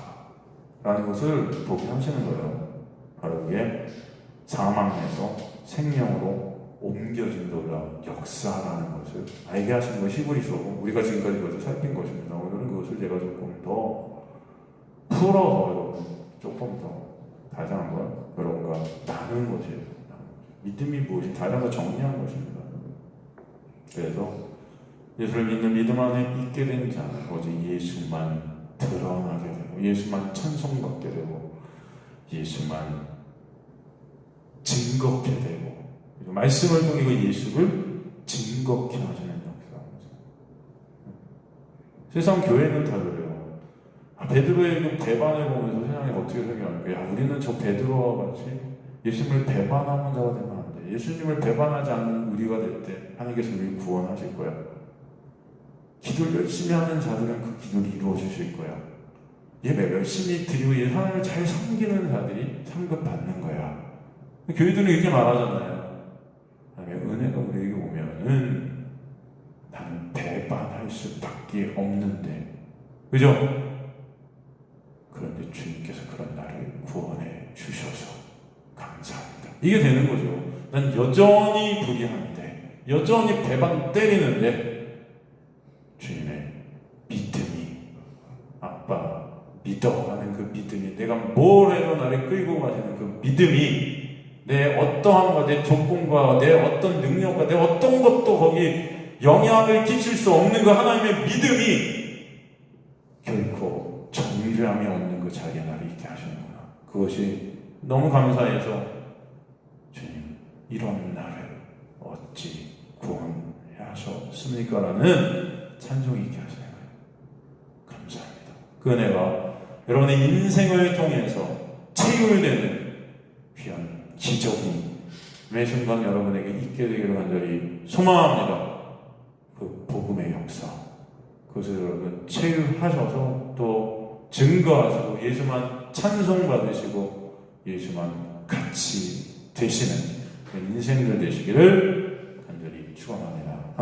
라는 것을 보게 하시는 거예요. 바로 그게 사망에서 생명으로 옮겨진 놀라운 역사라는 것을 알게 하시는 것이 히브리서, 우리가 지금까지 그것을 살핀 것입니다. 오늘은 그것을 제가 조금 더 풀어서 여러분 조금 더 다시 한번 여러분과 나눈 것이에요. 믿음이 무엇인지 다시 한번 정리한 것입니다. 그래서 예수를 믿는 믿음 안에 있게 된 자는 오직 예수만 드러나게 되고 예수만 찬송받게 되고 예수만 증거케 되고 말씀을 통해 그 예수를 증거케 하시는 역사입니다. 세상 교회는 다 그래요. 베드로의 그 배반을 보면서 세상에 어떻게 생각하는 거야? 우리는 저 베드로와 같이 예수님을 배반하는 자가 되면 안 돼. 예수님을 배반하지 않는 우리가 될 때 하나님께서 우리를 구원하실 거야. 기도를 열심히 하는 자들은 그 기도를 이루어 주실 거야. 예배 열심히 드리고 하나님을 잘 섬기는 자들이 상급 받는 거야. 교회들은 이렇게 말하잖아요. 하나님의 은혜가 우리에게 오면은 나는 배반할 수밖에 없는데, 그죠? 그런데 주님께서 그런 나를 구원해 주셔서 감사합니다. 이게 되는 거죠. 난 여전히 불의한데, 여전히 배반 때리는데 주님의 믿음이, 아빠 믿어 하는 그 믿음이, 내가 뭘 해도 나를 끌고 가시는 그 믿음이, 내 어떠함과 내 조건과 내 어떤 능력과 내 어떤 것도 거기 영향을 끼칠 수 없는 그 하나님의 믿음이 결코 정죄함이 없는 그 자리에 나를 있게 하시는구나. 그것이 너무 감사해서 주님 이런 나를 어찌 구원하셨습니까? 라는 찬송이 있게 하시는 거예요. 감사합니다. 그 은혜가 여러분의 인생을 통해서 체휼되는 귀한 기적이 매 순간 여러분에게 있게 되기를 간절히 소망합니다. 그 복음의 역사, 그것을 여러분 체휼하셔서 또 증거하시고 예수만 찬송받으시고 예수만 같이 되시는 인생들 되시기를 간절히 축원합니다.